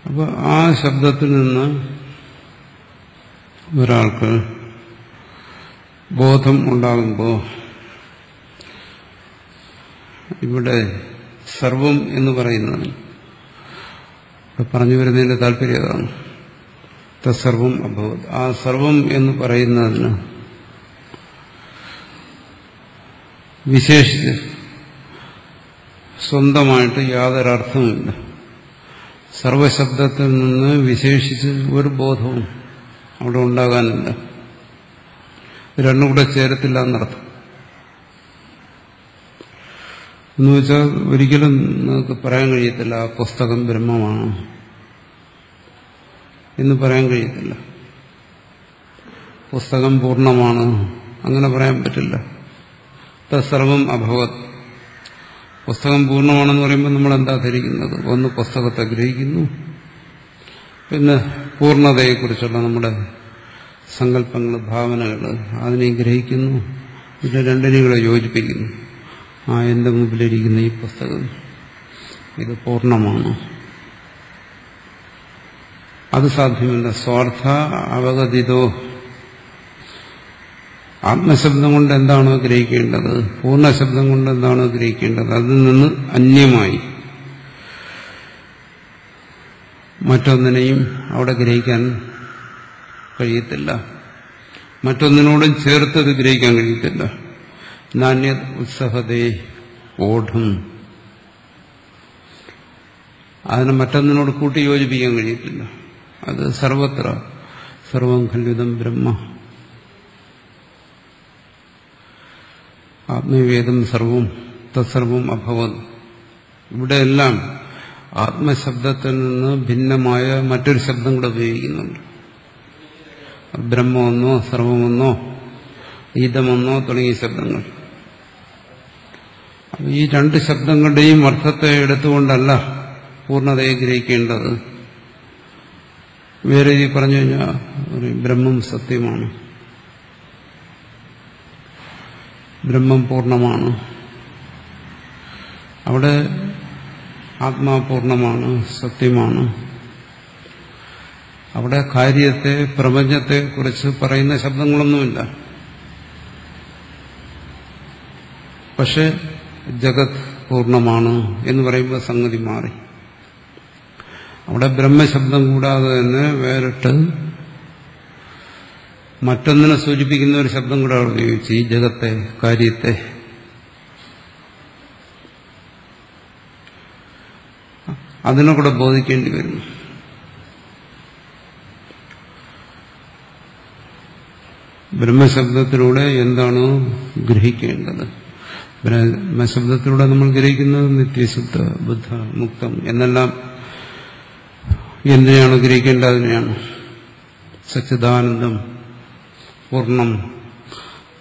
അപ്പോൾ ആ ശബ്ദത്തിൽ നിന്ന് ഒരാൾക്ക് ബോധം ഉണ്ടാകുമ്പോൾ ഇവിടെ സർവം എന്ന് പറയുന്നത് പറഞ്ഞു വരുന്നതിന്റെ താല്പര്യം അതാണ്. തസ്സർവം അഭവത്. ആ സർവം എന്ന് പറയുന്നതിന് വിശേഷിച്ച് സ്വന്തമായിട്ട് യാതൊരർത്ഥവുമില്ല. സർവശബ്ദത്തിൽ നിന്ന് വിശേഷിച്ച് ഒരു ബോധവും അവിടെ ഉണ്ടാകാനില്ല. രണ്ടും കൂടെ ചേരത്തില്ല എന്നർത്ഥം. എന്നുവെച്ചാൽ ഒരിക്കലും നമുക്ക് പറയാൻ കഴിയത്തില്ല ആ പുസ്തകം ബ്രഹ്മമാണ് എന്ന് പറയാൻ കഴിയത്തില്ല. പുസ്തകം പൂർണ്ണമാണ് അങ്ങനെ പറയാൻ പറ്റില്ല. തത്സർവം അഭവത്. പുസ്തകം പൂർണ്ണമാണെന്ന് പറയുമ്പോൾ നമ്മൾ എന്താ ധരിക്കുന്നത്? ഒന്ന് പുസ്തകത്തെ ഗ്രഹിക്കുന്നു, പിന്നെ പൂർണ്ണതയെക്കുറിച്ചുള്ള നമ്മുടെ സങ്കല്പങ്ങൾ, ഭാവനകൾ അതിനെ ഗ്രഹിക്കുന്നു, പിന്നെ രണ്ടിനെയും കൂടെ യോജിപ്പിക്കുന്നു. എന്റെ മുമ്പിലിരിക്കുന്ന ഈ പുസ്തകം ഇത് പൂർണ്ണമാണ്. അത് സാധ്യമല്ല. സ്വാർത്ഥ അവഗതിതോ. ആത്മശബ്ദം കൊണ്ട് എന്താണോ ഗ്രഹിക്കേണ്ടത്, പൂർണ്ണശബ്ദം കൊണ്ട് എന്താണോ ഗ്രഹിക്കേണ്ടത്, അതിൽ നിന്ന് അന്യമായി മറ്റൊന്നിനെയും അവിടെ ഗ്രഹിക്കാൻ കഴിയത്തില്ല. മറ്റൊന്നിനോടും ചേർത്തത് ഗ്രഹിക്കാൻ കഴിയത്തില്ല. നാന്യത് ഉത്സഹതേ ഓഢം. അതിനെ മറ്റൊന്നിനോട് കൂട്ടി യോജിപ്പിക്കാൻ കഴിയത്തില്ല. അത് സർവത്ര സർവം ഖല്വിദം ബ്രഹ്മ ആത്മവേദം സർവം തത്സർവം അഭവത്. ഇവിടെയെല്ലാം ആത്മശബ്ദത്തിൽ നിന്ന് ഭിന്നമായ മറ്റൊരു ശബ്ദം കൂടെ ഉപയോഗിക്കുന്നുണ്ട്. ബ്രഹ്മമെന്നോ സർവമെന്നോ ഈതമെന്നോ തുടങ്ങിയ ശബ്ദങ്ങൾ. ഈ രണ്ട് ശബ്ദങ്ങളുടെയും അർത്ഥത്തെ എടുത്തുകൊണ്ടല്ല പൂർണ്ണതയെ ഗ്രഹിക്കേണ്ടത്. വേറെ രീതി പറഞ്ഞു കഴിഞ്ഞാൽ ബ്രഹ്മം സത്യമാണ്, ബ്രഹ്മം പൂർണ്ണമാണ്, അവിടെ ആത്മാ പൂർണ്ണമാണ്, സത്യമാണ്. അവിടെ കാര്യത്തെ, പ്രപഞ്ചത്തെ കുറിച്ച് പറയുന്ന ശബ്ദങ്ങളൊന്നുമില്ല. പക്ഷെ ജഗത് പൂർണ്ണമാണ് എന്ന് പറയുമ്പോൾ സംഗതി മാറി. അവിടെ ബ്രഹ്മശബ്ദം കൂടാതെ തന്നെ വേറിട്ട് മറ്റൊന്നിനെ സൂചിപ്പിക്കുന്ന ഒരു ശബ്ദം കൂടെ അവിടെ ഉപയോഗിച്ചു. ഈ ജഗത്തെ, കാര്യത്തെ. അതിനെ കൂടെ ബോധിക്കേണ്ടി വരുന്നു. ബ്രഹ്മശബ്ദത്തിലൂടെ എന്താണോ ഗ്രഹിക്കേണ്ടത്, ബ്രഹ്മശബ്ദത്തിലൂടെ നമ്മൾ ഗ്രഹിക്കുന്നത് നിത്യശുദ്ധ, ബുദ്ധ, മുക്തം എന്നെല്ലാം എന്തിനാണ് ഗ്രഹിക്കേണ്ടത്? അതിനെയാണ്. സച്ചിദാനന്ദം, പൂർണ്ണം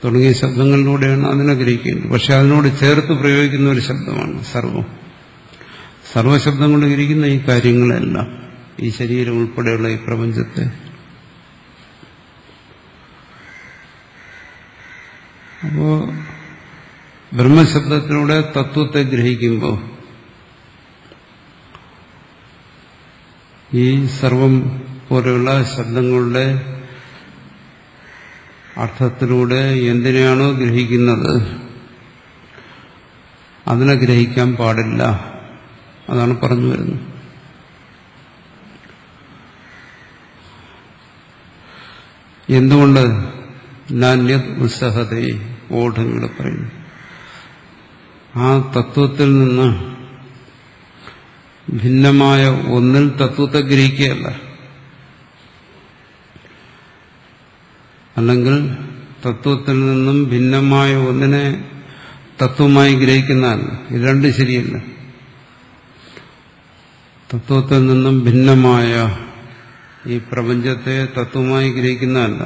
തുടങ്ങിയ ശബ്ദങ്ങളിലൂടെയാണ് അതിനെ ഗ്രഹിക്കേണ്ടത്. പക്ഷെ അതിനോട് ചേർത്ത് പ്രയോഗിക്കുന്ന ഒരു ശബ്ദമാണ് സർവം. സർവശബ്ദം കൊണ്ട് ഗ്രഹിക്കുന്ന ഈ കാര്യങ്ങളെല്ലാം, ഈ ശരീരം ഉൾപ്പെടെയുള്ള ഈ പ്രപഞ്ചത്തെ. അപ്പോ ബ്രഹ്മശബ്ദത്തിലൂടെ തത്വത്തെ ഗ്രഹിക്കുമ്പോൾ ഈ സർവം പോലെയുള്ള ശബ്ദങ്ങളുടെ അർത്ഥത്തിലൂടെ എന്തിനെയാണോ ഗ്രഹിക്കുന്നത് അതിനെ ഗ്രഹിക്കാൻ പാടില്ല. അതാണ് പറഞ്ഞു വരുന്നത്. എന്തുകൊണ്ട്? നാന്യത് ഉത്സഹതേ ഓഢങ്ങൾ പറയുന്നു. ആ തത്വത്തിൽ നിന്ന് ഭിന്നമായ ഒന്നിൽ തത്വത്തെ ഗ്രഹിക്കുകയല്ല, അല്ലെങ്കിൽ തത്വത്തിൽ നിന്നും ഭിന്നമായ ഒന്നിനെ തത്വമായി ഗ്രഹിക്കുന്നതല്ല. ഇത് രണ്ടും ശരിയല്ല. തത്വത്തിൽ നിന്നും ഭിന്നമായ ഈ പ്രപഞ്ചത്തെ തത്വമായി ഗ്രഹിക്കുന്നതല്ല,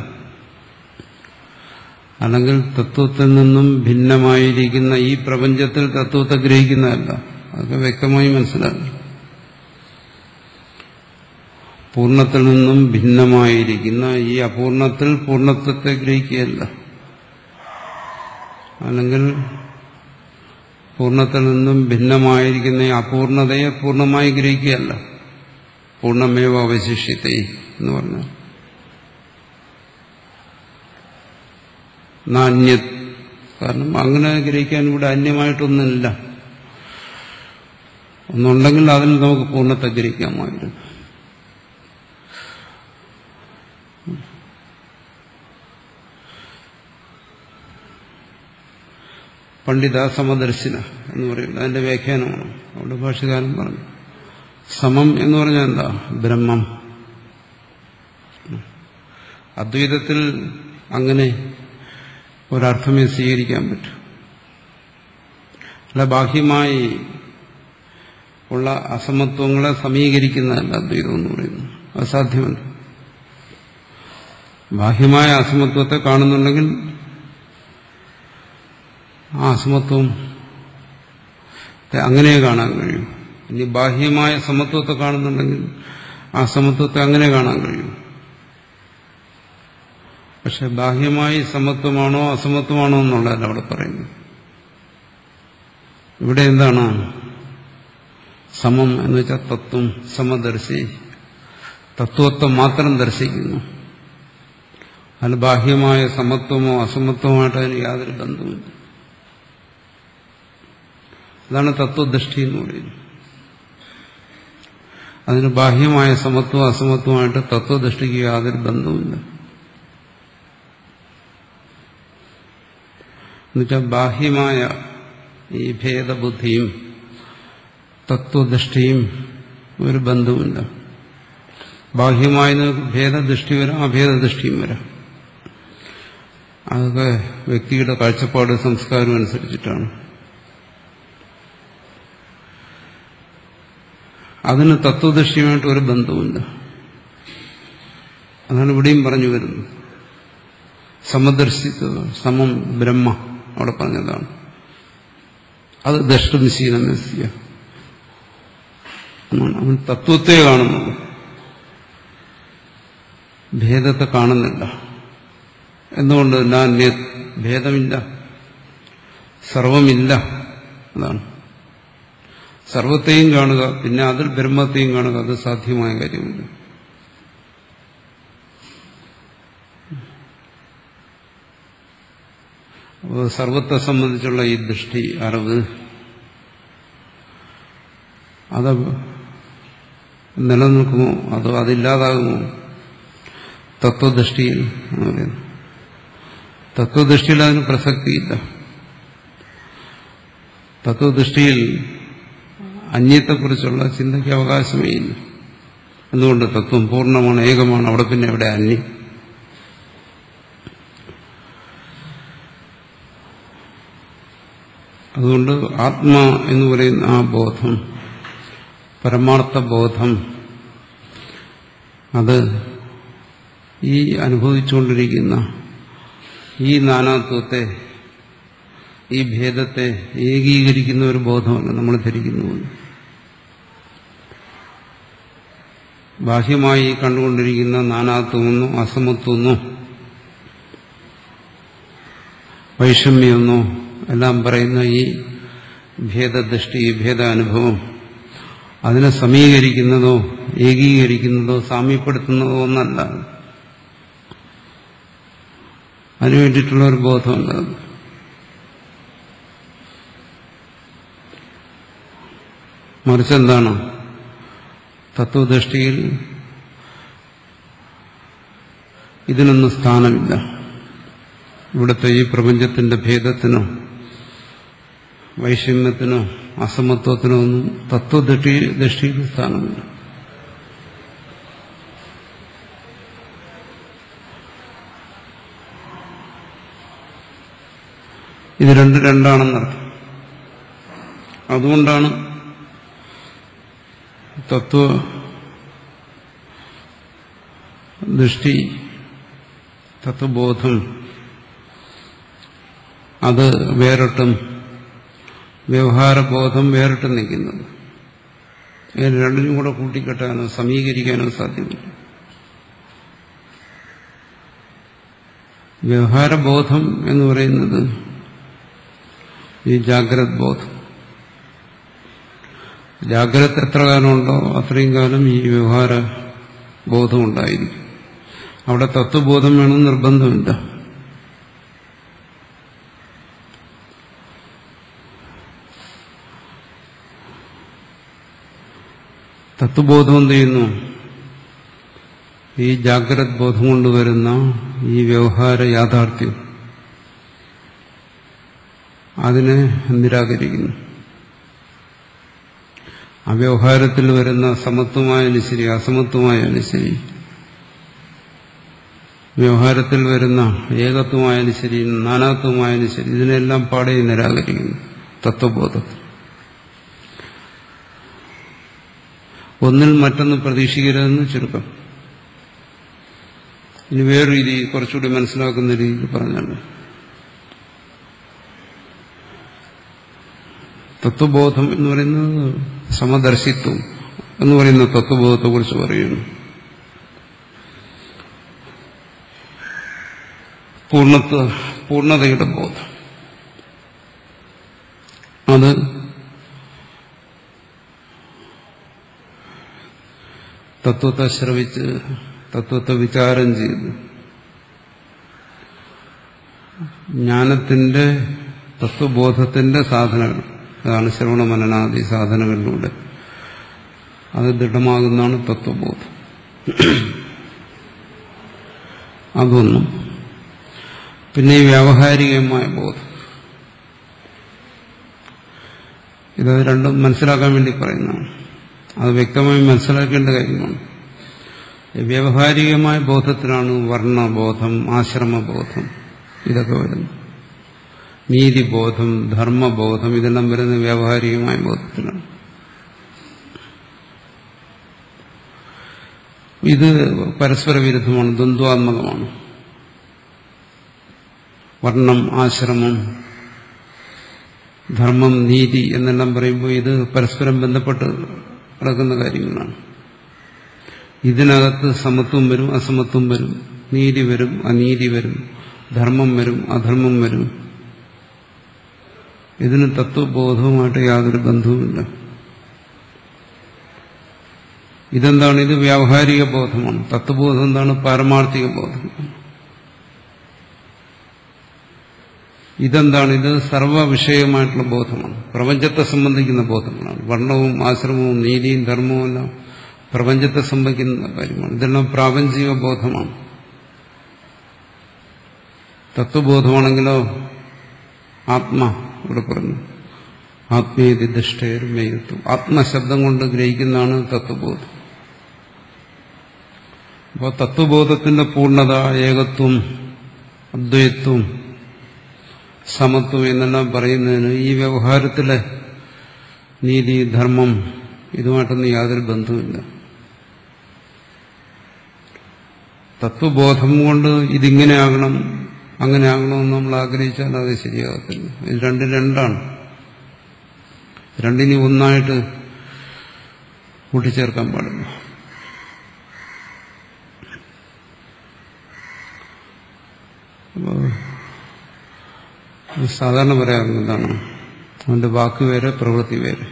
അല്ലെങ്കിൽ തത്വത്തിൽ നിന്നും ഭിന്നമായിരിക്കുന്ന ഈ പ്രപഞ്ചത്തിൽ തത്വത്തെ ഗ്രഹിക്കുന്നതല്ല. അതൊക്കെ വ്യക്തമായി മനസ്സിലാക്കും. പൂർണ്ണത്തിൽ നിന്നും ഭിന്നമായിരിക്കുന്ന ഈ അപൂർണത്തിൽ പൂർണ്ണത്വത്തെ ഗ്രഹിക്കുകയല്ല, അല്ലെങ്കിൽ പൂർണ്ണത്തിൽ നിന്നും ഭിന്നമായിരിക്കുന്ന ഈ അപൂർണതയെ പൂർണ്ണമായി ഗ്രഹിക്കുകയല്ല. പൂർണ്ണമേവ അവശിഷ്യത്തെ എന്ന് പറഞ്ഞാൽ നാന്യത്. കാരണം അങ്ങനെ ഗ്രഹിക്കാൻ ഇവിടെ അന്യമായിട്ടൊന്നുമില്ല. ഒന്നുണ്ടെങ്കിൽ അതിൽ നമുക്ക് പൂർണ്ണത്തെ ഗ്രഹിക്കാമായിരുന്നു. പണ്ഡിത സമദർശിന എന്ന് പറയുന്നത് അതിന്റെ വ്യാഖ്യാനമാണ്. അവിടെ ഭാഷകാരൻ പറഞ്ഞു സമം എന്ന് പറഞ്ഞാൽ എന്താ? ബ്രഹ്മം. അദ്വൈതത്തിൽ അങ്ങനെ ഒരർത്ഥമേ സ്വീകരിക്കാൻ പറ്റൂ. അല്ല ബാഹ്യമായി ഉള്ള അസമത്വങ്ങളെ സമീകരിക്കുന്നതല്ല അദ്വൈതം എന്ന് പറയുന്നു. അസാധ്യമല്ല. ബാഹ്യമായ അസമത്വത്തെ കാണുന്നുണ്ടെങ്കിൽ ആ അസമത്വം അങ്ങനെ കാണാൻ കഴിയും. ഇനി ബാഹ്യമായ സമത്വത്തെ കാണുന്നുണ്ടെങ്കിൽ ആ സമത്വത്തെ അങ്ങനെ കാണാൻ കഴിയും. പക്ഷെ ബാഹ്യമായി സമത്വമാണോ അസമത്വമാണോ എന്നുള്ളതല്ല അവിടെ പറയുന്നത്. ഇവിടെ എന്താണ് സമം എന്ന് വെച്ചാൽ തത്വം, സമദർശി, തത്വത്തെ മാത്രം ദർശിക്കുന്നു. അതിൽ ബാഹ്യമായ സമത്വമോ അസമത്വമായിട്ട് അതിന് യാതൊരു ബന്ധവുമില്ല. അതാണ് തത്വദൃഷ്ടി എന്ന് പറയുന്നത്. അതിന് ബാഹ്യമായ സമത്വം അസമത്വമായിട്ട് തത്വദൃഷ്ടിക്ക് യാതൊരു ബന്ധവുമില്ല. എന്നുവെച്ചാൽ ബാഹ്യമായ ഈ ഭേദബുദ്ധിയും തത്വദൃഷ്ടിയും ഒരു ബന്ധവുമില്ല. ബാഹ്യമായ ഭേദദൃഷ്ടി വരാം, അഭേദദൃഷ്ടിയും വരാം. അതൊക്കെ വ്യക്തിയുടെ കാഴ്ചപ്പാട് സംസ്കാരം അനുസരിച്ചിട്ടാണ്. അതിന് തത്വദൃഷ്ടിയുമായിട്ട് ഒരു ബന്ധവുമില്ല. അതാണ് ഇവിടെയും പറഞ്ഞു വരുന്നത്. സമദർശിത്വ സമം ബ്രഹ്മ അവിടെ പറഞ്ഞതാണ്. അത് ദൃഷ്ടം ശീലമസ്യ. അവൻ തത്വത്തെ കാണുന്നു, ഭേദത്തെ കാണുന്നില്ല. എന്തുകൊണ്ട്? ഭേദമില്ല, സർവമില്ല. അതാണ് സർവത്തെയും കാണുക, പിന്നെ അതിൽ ബ്രഹ്മത്തെയും കാണുക. അത് സാധ്യമായ കാര്യമില്ല. അപ്പോൾ സർവത്തെ സംബന്ധിച്ചുള്ള ഈ ദൃഷ്ടി, അറിവ്, അത് നിലനിൽക്കുമോ അതോ അതില്ലാതാകുമോ? തത്വദൃഷ്ടിയിൽ എന്ന് പറയുന്നു. തത്വദൃഷ്ടിയിൽ അതിന് പ്രസക്തിയില്ല. തത്വദൃഷ്ടിയിൽ അന്യത്തെക്കുറിച്ചുള്ള ചിന്തയ്ക്ക് അവകാശമേ ഇല്ല. എന്തുകൊണ്ട്? തത്വം പൂർണ്ണമാണ്, ഏകമാണ്. അവിടെ പിന്നെ എവിടെ അന്യം? അതുകൊണ്ട് ആത്മാ എന്ന് പറയുന്ന ആ ബോധം, പരമാർത്ഥ ബോധം, അത് ഈ അനുഭവിച്ചുകൊണ്ടിരിക്കുന്ന ഈ നാനാത്വത്തെ, ഈ ഭേദത്തെ ഏകീകരിക്കുന്ന ഒരു ബോധമല്ല നമ്മൾ ധരിക്കുന്നു. ബാഹ്യമായി കണ്ടുകൊണ്ടിരിക്കുന്ന നാനാത്വമെന്നോ അസമത്വമെന്നോ വൈഷമ്യമെന്നോ എല്ലാം പറയുന്ന ഈ ഭേദദൃഷ്ടി, ഈ ഭേദാനുഭവം, അതിനെ സമീകരിക്കുന്നതോ ഏകീകരിക്കുന്നതോ സാമ്യപ്പെടുത്തുന്നതോ ഒന്നല്ല. അതിനുവേണ്ടിയിട്ടുള്ള ഒരു ബോധമല്ല. മറിച്ചെന്താണ്? തത്വദൃഷ്ടിയിൽ ഇതിനൊന്നും സ്ഥാനമില്ല. ഇവിടുത്തെ ഈ പ്രപഞ്ചത്തിന്റെ ഭേദത്തിനോ വൈഷമ്യത്തിനോ അസമത്വത്തിനോ ഒന്നും തത്വദൃഷ്ടിയിൽ സ്ഥാനമില്ല. ഇത് രണ്ടാണെന്നർത്ഥം. അതുകൊണ്ടാണ് തത്വദൃഷ്ടി, തത്വബോധം അത് വേറിട്ടും വ്യവഹാരബോധം വേറിട്ടും നിൽക്കുന്നത്. ഇതിന് രണ്ടിനും കൂടെ കൂട്ടിക്കെട്ടാനോ സമീകരിക്കാനോ സാധ്യമല്ല. വ്യവഹാരബോധം എന്ന് പറയുന്നത് ഈ ജാഗ്രത് ബോധം. ജാഗ്രത എത്ര കാലമുണ്ടോ അത്രയും കാലം ഈ വ്യവഹാര ബോധം ഉണ്ടായിരിക്കും. അവിടെ തത്വബോധം വേണം നിർബന്ധമില്ല. തത്വബോധം എന്ത് ചെയ്യുന്നു? ഈ ജാഗ്രത് ബോധം കൊണ്ടുവരുന്ന ഈ വ്യവഹാര യാഥാർത്ഥ്യം അതിനെ നിരാകരിക്കുന്നു. ആ വ്യവഹാരത്തിൽ വരുന്ന സമത്വമായാലും ശരി അസമത്വമായാലും ശരി, വ്യവഹാരത്തിൽ വരുന്ന ഏകത്വമായാലും ശരി നാനാത്വമായാലും ശരി, ഇതിനെല്ലാം പാടെ നിരാകരിക്കുന്നു. തത്വബോധത്തിൽ. ഒന്നിൽ മറ്റൊന്ന് പ്രതീക്ഷിക്കരുതെന്ന് ചുരുക്കം. ഇനി വേറെ രീതി, കുറച്ചുകൂടി മനസ്സിലാക്കുന്ന രീതിയിൽ പറഞ്ഞാൽ, തത്വബോധം എന്ന് പറയുന്നത് സമദർശിത്വം എന്ന് പറയുന്ന തത്വബോധത്തെ കുറിച്ച് പറയുന്നു. പൂർണ്ണതയുടെ ബോധം. അത് തത്വത്തെ ശ്രവിച്ച് തത്വത്തെ വിചാരം ചെയ്ത് ജ്ഞാനത്തിന്റെ തത്വബോധത്തിന്റെ സാധനങ്ങൾ, അതാണ് ശ്രവണ മനനാദി സാധനങ്ങളിലൂടെ അത് ദൃഢമാകുന്നതാണ് തത്വബോധം. അതൊന്നും. പിന്നെ ഈ വ്യാവഹാരികമായ ബോധം, ഇത് രണ്ടും മനസ്സിലാക്കാൻ വേണ്ടി പറയുന്നതാണ്. അത് വ്യക്തമായി മനസ്സിലാക്കേണ്ട കാര്യമാണ്. വ്യാവഹാരികമായ ബോധത്തിലാണ് വർണ്ണബോധം, ആശ്രമബോധം ഇതൊക്കെ വരുന്നത്. നീതിബോധം, ധർമ്മബോധം ഇതെല്ലാം വരുന്നത് വ്യാവഹാരികമായ ബോധത്തിലാണ്. ഇത് പരസ്പര വിരുദ്ധമാണ്, ദ്വന്ദ്വാത്മകമാണ്. വർണ്ണം, ആശ്രമം, ധർമ്മം, നീതി എന്നെല്ലാം പറയുമ്പോൾ ഇത് പരസ്പരം ബന്ധപ്പെട്ട് കിടക്കുന്ന കാര്യങ്ങളാണ്. ഇതിനകത്ത് സമത്വം വരും, അസമത്വം വരും, നീതി വരും, അനീതി വരും, ധർമ്മം വരും, അധർമ്മം വരും. ഇതിന് തത്വബോധവുമായിട്ട് യാതൊരു ബന്ധവുമില്ല. ഇതെന്താണ്? ഇത് വ്യാവഹാരിക ബോധമാണ്. തത്വബോധം എന്താണ്? പാരമാർത്ഥിക ബോധം. ഇതെന്താണ്? ഇത് സർവവിഷയമായിട്ടുള്ള ബോധമാണ്, പ്രപഞ്ചത്തെ സംബന്ധിക്കുന്ന ബോധങ്ങളാണ്. വർണ്ണവും ആശ്രമവും നീതിയും ധർമ്മവും എല്ലാം പ്രപഞ്ചത്തെ സംബന്ധിക്കുന്ന കാര്യമാണ്. ഇതെല്ലാം പ്രാപഞ്ചിക ബോധമാണ്. തത്വബോധമാണെങ്കിലോ ആത്മ, ഇവിടെ പറഞ്ഞു, ആത്മീയതി ദൃഷ്ടേർമേയത്വം, ആത്മശബ്ദം കൊണ്ട് ഗ്രഹിക്കുന്നതാണ് തത്വബോധം. അപ്പോൾ തത്വബോധത്തിന്റെ പൂർണ്ണത, ഏകത്വം, അദ്വൈത്വം, സമത്വം എന്നെല്ലാം പറയുന്നതിന് ഈ വ്യവഹാരത്തിലെ നീതി, ധർമ്മം ഇതുമായിട്ടൊന്നും യാതൊരു ബന്ധവുമില്ല. തത്വബോധം കൊണ്ട് ഇതിങ്ങനെ ആകണം, അങ്ങനെ ആകണമെന്ന് നമ്മൾ ആഗ്രഹിച്ചാൽ അത് ശരിയാകത്തില്ല. ഇത് രണ്ടും രണ്ടാണ്. രണ്ടിനെ ഒന്നായിട്ട് കൂട്ടിച്ചേർക്കാൻ പാടില്ല. സാധാരണ പറയാറുണ്ട്, എന്താണ്, അവന്റെ വാക്ക് വേറെ, പ്രവൃത്തി വേറെ,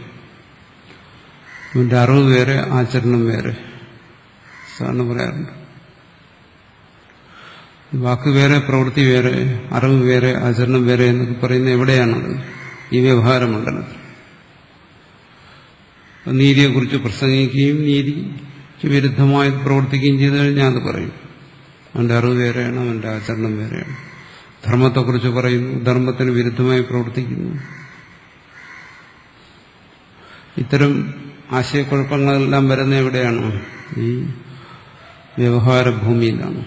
അവന്റെ അറിവ് വേറെ, ആചരണം വേറെ. സാധാരണ പറയാറുണ്ട്, വാക്ക് വേറെ, പ്രവൃത്തി വേറെ, അറിവ് വേറെ, ആചരണം വേറെ എന്നൊക്കെ പറയുന്നത് എവിടെയാണത്? ഈ വ്യവഹാര മണ്ഡലത്തിൽ. നീതിയെക്കുറിച്ച് പ്രസംഗിക്കുകയും നീതിക്ക് വിരുദ്ധമായി പ്രവർത്തിക്കുകയും ചെയ്തു കഴിഞ്ഞാൽ അത് പറയും. അവന്റെ അറിവ് വേറെയാണ്, അവന്റെ ആചരണം വേറെയാണ്. ധർമ്മത്തെക്കുറിച്ച് പറയുന്നു, ധർമ്മത്തിന് വിരുദ്ധമായി പ്രവർത്തിക്കുന്നു. ഇത്തരം ആശയക്കുഴപ്പങ്ങളെല്ലാം വരുന്ന എവിടെയാണ്? ഈ വ്യവഹാര ഭൂമിയിലാണ്.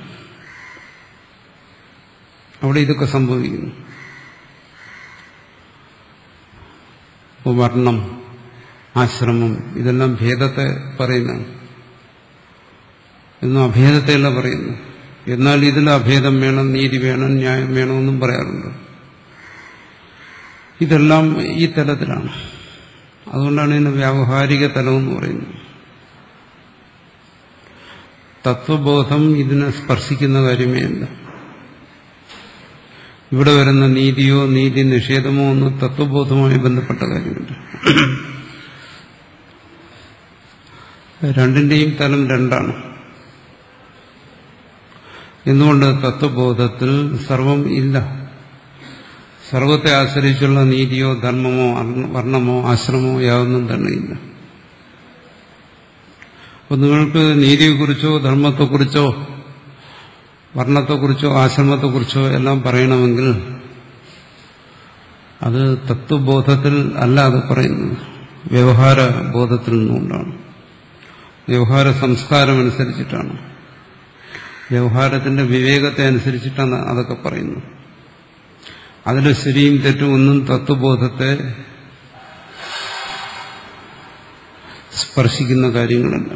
അവിടെ ഇതൊക്കെ സംഭവിക്കുന്നു. ഇപ്പോൾ വർണ്ണം, ആശ്രമം ഇതെല്ലാം ഭേദത്തെ പറയുന്നതാണ്, എന്നും അഭേദത്തെയല്ല പറയുന്നു. എന്നാൽ ഇതിൽ അഭേദം വേണം, നീതി വേണം, ന്യായം വേണമെന്നും പറയാറുണ്ട്. ഇതെല്ലാം ഈ തലത്തിലാണ്. അതുകൊണ്ടാണ് ഇതിന് വ്യാവഹാരിക തലമെന്ന് പറയുന്നത്. തത്വബോധം ഇതിനെ സ്പർശിക്കുന്ന കാര്യമേ അല്ല. ഇവിടെ വരുന്ന നീതിയോ നീതി നിഷേധമോ ഒന്നും തത്വബോധവുമായി ബന്ധപ്പെട്ട കാര്യമില്ല. രണ്ടിന്റെയും തലം രണ്ടാണ്. എന്തുകൊണ്ട്? തത്വബോധത്തിൽ സർവം ഇല്ല. സർവത്തെ ആശ്രയിച്ചുള്ള നീതിയോ ധർമ്മമോ വർണ്ണമോ ആശ്രമമോ യാതൊന്നും തന്നെ ഇല്ല. അപ്പൊ നിങ്ങൾക്ക് നീതിയെക്കുറിച്ചോ ധർമ്മത്തെക്കുറിച്ചോ വർണ്ണത്തെക്കുറിച്ചോ ആശ്രമത്തെക്കുറിച്ചോ എല്ലാം പറയണമെങ്കിൽ അത് തത്വബോധത്തിൽ അല്ല അത് പറയുന്നത്, വ്യവഹാര ബോധത്തിൽ നിന്നുകൊണ്ടാണ്. വ്യവഹാര സംസ്കാരമനുസരിച്ചിട്ടാണ്, വ്യവഹാരത്തിന്റെ വിവേകത്തെ അനുസരിച്ചിട്ടാണ് അതൊക്കെ പറയുന്നത്. അതിലെ ശരിയും തെറ്റും ഒന്നും തത്വബോധത്തെ സ്പർശിക്കുന്ന കാര്യങ്ങളല്ല.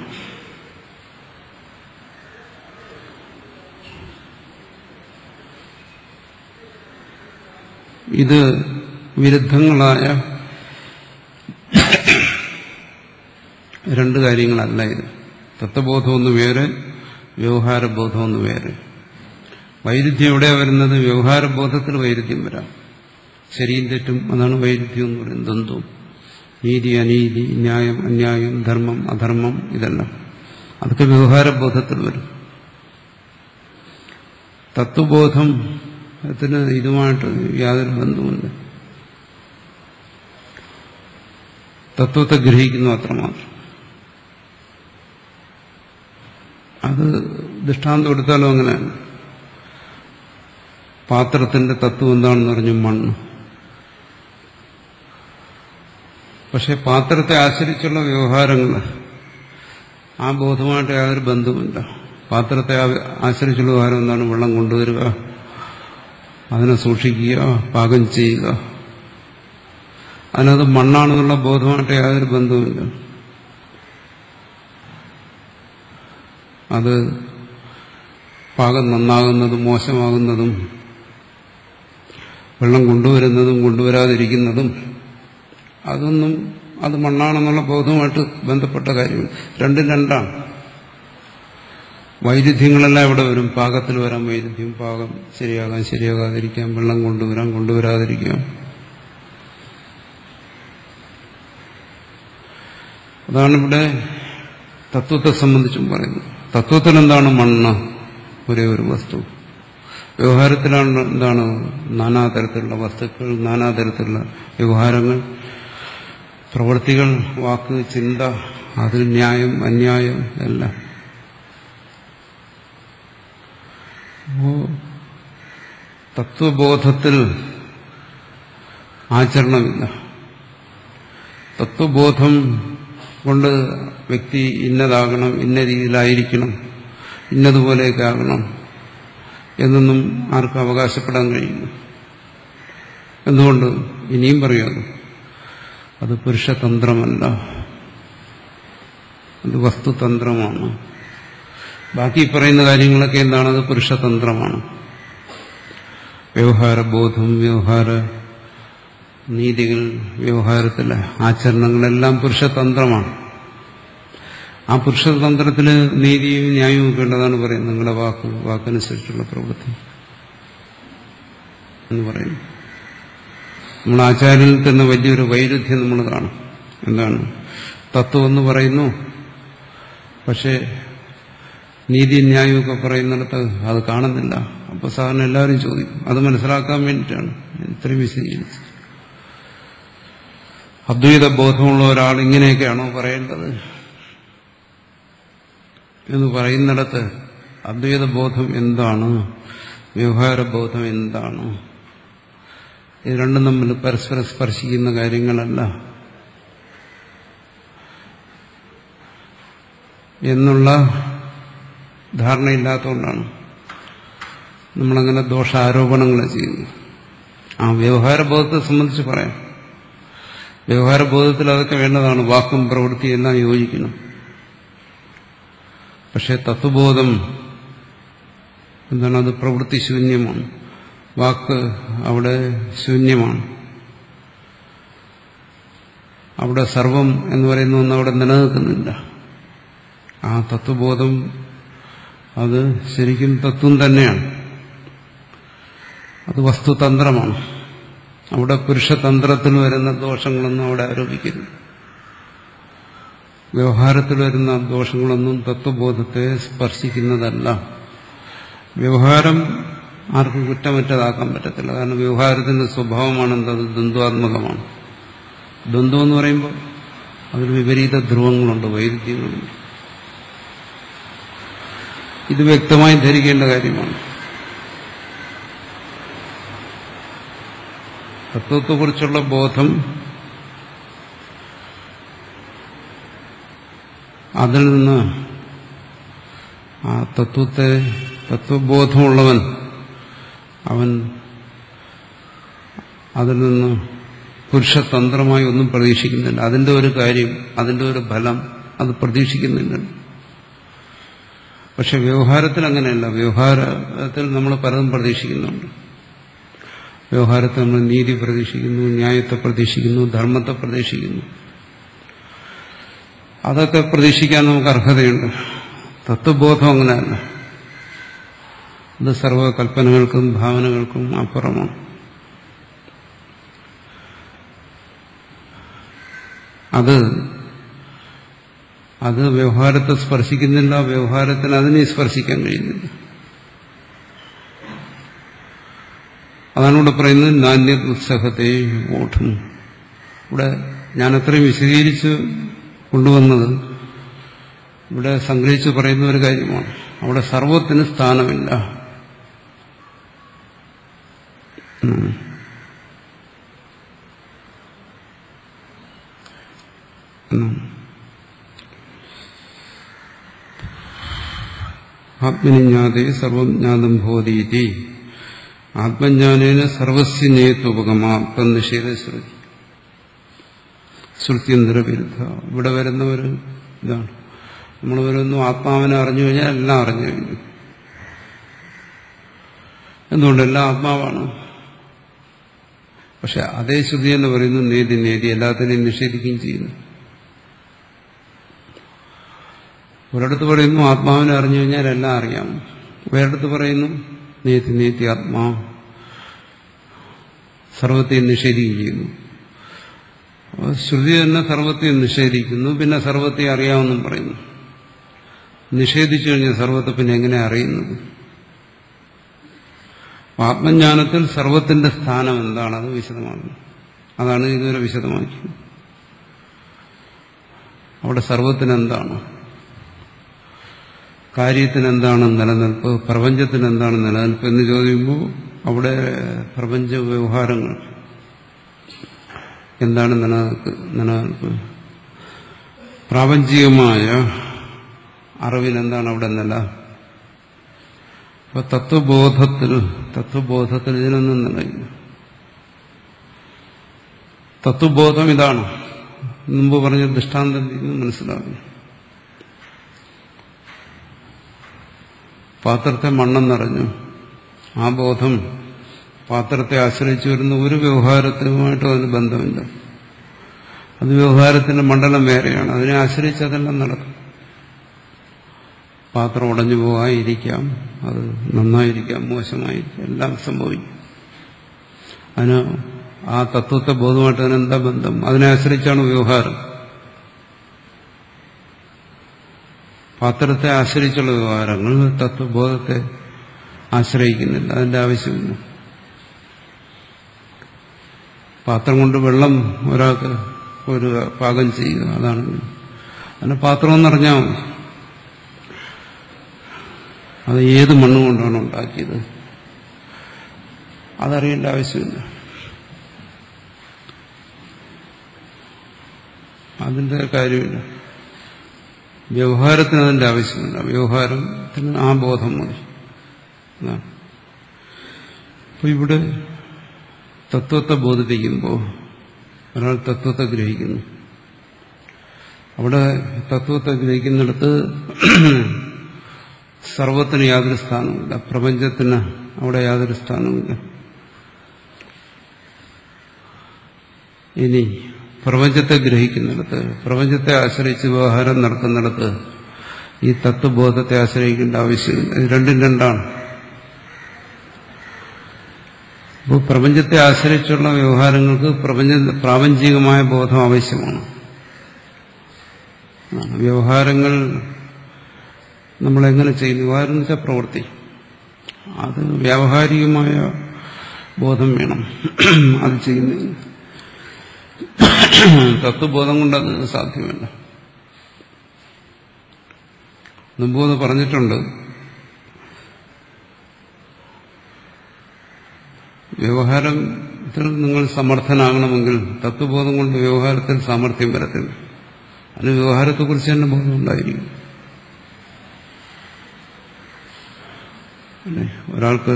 ഇത് വിരുദ്ധങ്ങളായ രണ്ട് കാര്യങ്ങളല്ല. ഇത് തത്വബോധമൊന്ന് വേറെ, വ്യവഹാരബോധമൊന്ന് വേറെ. വൈരുദ്ധ്യം എവിടെയാണ് വരുന്നത്? വ്യവഹാരബോധത്തിൽ വൈരുദ്ധ്യം വരാം. ശരിയും തെറ്റും, അതാണ് വൈരുദ്ധ്യം എന്ന് പറയുന്നത്. ദ്വന്ദ്വം, നീതി അനീതി, ന്യായം അന്യായം, ധർമ്മം അധർമ്മം, ഇതെല്ലാം അതൊക്കെ വ്യവഹാരബോധത്തിൽ വരും. തത്വബോധത്തിന് ഇതുമായിട്ട് യാതൊരു ബന്ധവുമില്ല. തത്വത്തെ ഗ്രഹിക്കുന്നു അത്രമാത്രം. അത് ദൃഷ്ടാന്തം എടുത്താലും അങ്ങനെയാണ്. പാത്രത്തിന്റെ തത്വം എന്താണെന്ന് പറഞ്ഞു? മണ്ണ്. പക്ഷെ പാത്രത്തെ ആശ്രയിച്ചുള്ള വ്യവഹാരങ്ങൾ ആ ബോധമായിട്ട് യാതൊരു ബന്ധവുമില്ല. പാത്രത്തെ ആശ്രയിച്ചുള്ള വ്യവഹാരം എന്താണ്? വെള്ളം കൊണ്ടുവരിക, അതിനെ സൂക്ഷിക്കുക, പാകം ചെയ്യുക. അതിനത് മണ്ണാണെന്നുള്ള ബോധമായിട്ട് യാതൊരു ബന്ധവുമില്ല. അത് പാകം നന്നാകുന്നതും മോശമാകുന്നതും, വെള്ളം കൊണ്ടുവരുന്നതും കൊണ്ടുവരാതിരിക്കുന്നതും, അതൊന്നും അത് മണ്ണാണെന്നുള്ള ബോധവുമായിട്ട് ബന്ധപ്പെട്ട കാര്യങ്ങൾ. രണ്ടും രണ്ടാണ്. വൈരുദ്ധ്യങ്ങളെല്ലാം ഇവിടെ വരും. പാകത്തിൽ വരാൻ വൈരുദ്ധ്യം, പാകം ശരിയാകാൻ ശരിയാകാതിരിക്കാം, വെള്ളം കൊണ്ടുവരാൻ കൊണ്ടുവരാതിരിക്കാം. അതാണ് ഇവിടെ തത്വത്തെ സംബന്ധിച്ചും പറയുന്നത്. തത്വത്തിൽ എന്താണ്? മണ്ണ്, ഒരേ ഒരു വസ്തു. വ്യവഹാരത്തിലാണ് എന്താണ്? നാനാതരത്തിലുള്ള വസ്തുക്കൾ, നാനാതരത്തിലുള്ള വ്യവഹാരങ്ങൾ, പ്രവൃത്തികൾ, വാക്ക്, ചിന്ത, അതിൽ ന്യായം അന്യായം എല്ലാം. തത്വബോധത്തിൽ ആചരണമില്ല. തത്വബോധം കൊണ്ട് വ്യക്തി ഇന്നതാകണം, ഇന്ന രീതിയിലായിരിക്കണം, ഇന്നതുപോലെയൊക്കെ ആകണം എന്നൊന്നും ആർക്കും അവകാശപ്പെടാൻ കഴിയില്ല. എന്തുകൊണ്ട്? ഇനിയും പറയാതെ, അത് പുരുഷതന്ത്രമല്ല, അത് വസ്തുതന്ത്രമാണ്. ബാക്കി പറയുന്ന കാര്യങ്ങളൊക്കെ എന്താണ്? അത് പുരുഷതന്ത്രമാണ്. വ്യവഹാരബോധം, വ്യവഹാര നീതികൾ, വ്യവഹാരത്തിലെ ആചരണങ്ങളെല്ലാം പുരുഷതന്ത്രമാണ്. ആ പുരുഷതന്ത്രത്തിന് നീതിയും ന്യായവും ഒക്കെ ഉള്ളതാണ് പറയുന്നത്. നിങ്ങളുടെ വാക്കനുസരിച്ചുള്ള പ്രവൃത്തി എന്ന് പറയുന്നു. നമ്മൾ ആചാര്യനിൽ തന്നെ വലിയൊരു വൈരുദ്ധ്യം നമ്മൾ കാണും. എന്താണ്? തത്വം എന്ന് പറയുന്നു, പക്ഷേ നീതി ന്യായമൊക്കെ പറയുന്നിടത്ത് അത് കാണുന്നില്ല. അപ്പൊ സാധാരണ എല്ലാവരും ചോദിക്കും. അത് മനസ്സിലാക്കാൻ വേണ്ടിയിട്ടാണ് ഇത്രയും വിശദീകരിച്ചത്. അദ്വൈത ബോധമുള്ള ഒരാൾ ഇങ്ങനെയൊക്കെയാണോ പറയേണ്ടത് എന്ന് പറയുന്നിടത്ത് അദ്വൈത ബോധം എന്താണ്, വ്യവഹാരബോധം എന്താണ്, ഇത് രണ്ടും തമ്മിൽ പരസ്പരം സ്പർശിക്കുന്ന കാര്യങ്ങളല്ല എന്നുള്ള ധാരണയില്ലാത്തതുകൊണ്ടാണ് നമ്മളങ്ങനെ ദോഷാരോപണങ്ങൾ ചെയ്യുന്നത്. ആ വ്യവഹാരബോധത്തെ സംബന്ധിച്ച് പറയാം. വ്യവഹാരബോധത്തിൽ അതൊക്കെ വേണ്ടതാണ്. വാക്കും പ്രവൃത്തിയും എല്ലാം യോജിക്കണം. പക്ഷെ തത്വബോധം എന്താണ്? അത് പ്രവൃത്തി ശൂന്യമാണ്. വാക്ക് അവിടെ ശൂന്യമാണ്. അവിടെ സർവം എന്ന് പറയുന്ന ഒന്നും അവിടെ നിലനിൽക്കുന്നില്ല. ആ തത്വബോധം അത് ശരിക്കും തത്വം തന്നെയാണ്. അത് വസ്തുതന്ത്രമാണ്. അവിടെ പുരുഷതന്ത്രത്തിൽ വരുന്ന ദോഷങ്ങളൊന്നും അവിടെ ആരോപിക്കരുത്. വ്യവഹാരത്തിൽ വരുന്ന ദോഷങ്ങളൊന്നും തത്വബോധത്തെ സ്പർശിക്കുന്നതല്ല. വ്യവഹാരം ആർക്കും കുറ്റമറ്റതാക്കാൻ പറ്റത്തില്ല. കാരണം വ്യവഹാരത്തിന്റെ സ്വഭാവമാണെന്തത്? ദ്വന്ദ്വാത്മകമാണ്. ദ്വന്ദ്വം എന്ന് പറയുമ്പോൾ അതിൽ വിപരീത ധ്രുവങ്ങളുണ്ട്, വൈരുദ്ധ്യങ്ങളുണ്ട്. ഇത് വ്യക്തമായി ധരിക്കേണ്ട കാര്യമാണ്. തത്വത്തെക്കുറിച്ചുള്ള ബോധം അതിൽ നിന്ന് ആ തത്വബോധമുള്ളവൻ അവൻ അതിൽ നിന്ന് പുരുഷതന്ത്രമായി ഒന്നും പ്രതീക്ഷിക്കുന്നില്ല. അതിന്റെ ഒരു കാര്യം, അതിന്റെ ഒരു ഫലം, അത് പ്രതീക്ഷിക്കുന്നില്ല. പക്ഷെ വ്യവഹാരത്തിൽ അങ്ങനെയല്ല. വ്യവഹാരത്തിൽ നമ്മൾ പലതും പ്രതീക്ഷിക്കുന്നുണ്ട്. വ്യവഹാരത്തിൽ നമ്മൾ നീതി പ്രതീക്ഷിക്കുന്നു, ന്യായത്തെ പ്രതീക്ഷിക്കുന്നു, ധർമ്മത്തെ പ്രതീക്ഷിക്കുന്നു. അതൊക്കെ പ്രതീക്ഷിക്കാൻ നമുക്ക് അർഹതയുണ്ട്. തത്വബോധം അങ്ങനെയല്ല. അത് സർവകൽപ്പനകൾക്കും ഭാവനകൾക്കും അപ്പുറമാണ്. അത് വ്യവഹാരത്തെ സ്പർശിക്കുന്നില്ല, വ്യവഹാരത്തിന് അതിനെ സ്പർശിക്കാൻ കഴിയുന്നില്ല. അതാണ് ഇവിടെ പറയുന്നത് നാന്യോത്സഹത്തെ ഓഠം. ഇവിടെ ഞാൻ അത്രയും വിശദീകരിച്ച് കൊണ്ടുവന്നത് ഇവിടെ സംഗ്രഹിച്ച് പറയുന്ന ഒരു കാര്യമാണ്. അവിടെ സർവത്തിന് സ്ഥാനമില്ല. ആത്മനിജ്ഞാതേ സർവം ജ്ഞാതം ഭവതീതി ആത്മജ്ഞാനേന സർവസ്യ നേത്വപകമാ തന്നിഷേധ ശ്രുതി ശ്രുത്യന്തരവിരുദ്ധ. ഇവിടെ വരുന്ന ഒരു ഇതാണ്. നമ്മൾ വരുന്നു ആത്മാവിനെ അറിഞ്ഞു കഴിഞ്ഞാൽ എല്ലാം അറിഞ്ഞു കഴിഞ്ഞു. എന്തുകൊണ്ട്? എല്ലാം ആത്മാവാണ്. പക്ഷെ അതേ ശ്രുതി എന്ന് പറയുന്നു നേതി നേതി എല്ലാത്തിനെയും നിഷേധിക്കുകയും ചെയ്യുന്നു. ഒരിടത്ത് പറയുന്നു ആത്മാവിനെ അറിഞ്ഞു കഴിഞ്ഞാൽ എല്ലാം അറിയാം. വേറെടുത്ത് പറയുന്നു നേതി നേതി ആത്മാ സർവത്തെയും നിഷേധിക്കുകയും ചെയ്യുന്നു. ശ്രുതി തന്നെ സർവത്തെയും നിഷേധിക്കുന്നു, പിന്നെ സർവത്തെ അറിയാമെന്നും പറയുന്നു. നിഷേധിച്ചു കഴിഞ്ഞാൽ സർവത്തെ പിന്നെ എങ്ങനെ അറിയുന്നത്? ആത്മജ്ഞാനത്തിൽ സർവത്തിന്റെ സ്ഥാനം എന്താണ്? അത് വിശദമാകുന്നു. അതാണ് ഇതുവരെ വിശദമാക്കിയത്. അവിടെ സർവത്തിനെന്താണ്, കാര്യത്തിനെന്താണ് നിലനിൽപ്പ്, പ്രപഞ്ചത്തിനെന്താണ് നിലനിൽപ്പ് എന്ന് ചോദിക്കുമ്പോൾ അവിടെ പ്രപഞ്ച വ്യവഹാരങ്ങൾ എന്താണ് നിലനിൽപ്പ്, പ്രാപഞ്ചികമായ അറിവിനെന്താണ് അവിടെ നില. അപ്പൊ തത്വബോധത്തിൽ ഇതിനൊന്നും നിലയില്ല. തത്വബോധം ഇതാണ്. മുമ്പ് പറഞ്ഞ ദൃഷ്ടാന്തത്തിൽ നിന്ന് മനസ്സിലാകുന്നു. പാത്രത്തെ മണ്ണെന്നറിഞ്ഞു. ആ ബോധം പാത്രത്തെ ആശ്രയിച്ചു വരുന്ന ഒരു വ്യവഹാരത്തിനുമായിട്ടും അതിന് ബന്ധമില്ല. അത് വ്യവഹാരത്തിന്റെ മണ്ഡലം വേറെയാണ്. അതിനെ ആശ്രയിച്ച് അതെല്ലാം നടക്കും. പാത്രം ഉടഞ്ഞു പോകാതിരിക്കാം, അത് നന്നായിരിക്കാം, മോശമായിരിക്കാം, എല്ലാം സംഭവിക്കും. അതിന് ആ തത്വത്തെ ബോധമായിട്ട് അതിനെന്താ ബന്ധം? അതിനെ ആശ്രയിച്ചാണ് വ്യവഹാരം. പാത്രത്തെ ആശ്രയിച്ചുള്ള വ്യവഹാരങ്ങൾ തത്വബോധത്തെ ആശ്രയിക്കുന്നില്ല. അതിന്റെ ആവശ്യമില്ല. പാത്രം കൊണ്ട് വെള്ളം ഒരാൾക്ക് ഒരു പാകം ചെയ്യുക, അതാണ്. അതിന് പാത്രമെന്നറിഞ്ഞാൽ മതി. അത് ഏത് മണ്ണുകൊണ്ടാണ് ഉണ്ടാക്കിയത് അതറിയേണ്ട ആവശ്യമില്ല. അതിന്റെ കാര്യമില്ല. വ്യവഹാരത്തിന് അതിന്റെ ആവശ്യമില്ല. വ്യവഹാരത്തിന് ആ ബോധം മതി. അപ്പൊ ഇവിടെ തത്വത്തെ ബോധിപ്പിക്കുമ്പോൾ ഒരാൾ തത്വത്തെ ഗ്രഹിക്കുന്നു. അവിടെ തത്വത്തെ ഗ്രഹിക്കുന്നിടത്ത് സർവത്തിന് യാതൊരു സ്ഥാനമില്ല, പ്രപഞ്ചത്തിന് അവിടെ യാതൊരു സ്ഥാനമില്ല. ഇനി പ്രപഞ്ചത്തെ ഗ്രഹിക്കുന്നിടത്ത്, പ്രപഞ്ചത്തെ ആശ്രയിച്ച് വ്യവഹാരം നടക്കുന്നിടത്ത് ഈ തത്വബോധത്തെ ആശ്രയിക്കേണ്ട ആവശ്യമില്ല. ഇത് രണ്ടും രണ്ടാണ്. അപ്പോൾ പ്രപഞ്ചത്തെ ആശ്രയിച്ചുള്ള വ്യവഹാരങ്ങൾക്ക് പ്രാപഞ്ചികമായ ബോധം ആവശ്യമാണ്. വ്യവഹാരങ്ങൾ നമ്മളെങ്ങനെ ചെയ്യുന്നു? വ്യവഹാരം എന്ന് വെച്ചാൽ പ്രവൃത്തി. അത് വ്യാവഹാരികമായ ബോധം വേണം അത് ചെയ്യുന്നതിന്. തത്വബോധം കൊണ്ട് അത് സാധ്യമല്ല. മുമ്പ് പറഞ്ഞിട്ടുണ്ട്, വ്യവഹാരത്തിൽ നിങ്ങൾ സമർത്ഥനാകണമെങ്കിൽ തത്വബോധം കൊണ്ട് വ്യവഹാരത്തിൽ സാമർഥ്യം വരത്തില്ല. അതിന് വ്യവഹാരത്തെക്കുറിച്ച് തന്നെ ബോധം ഉണ്ടായിരിക്കും. ഒരാൾക്ക്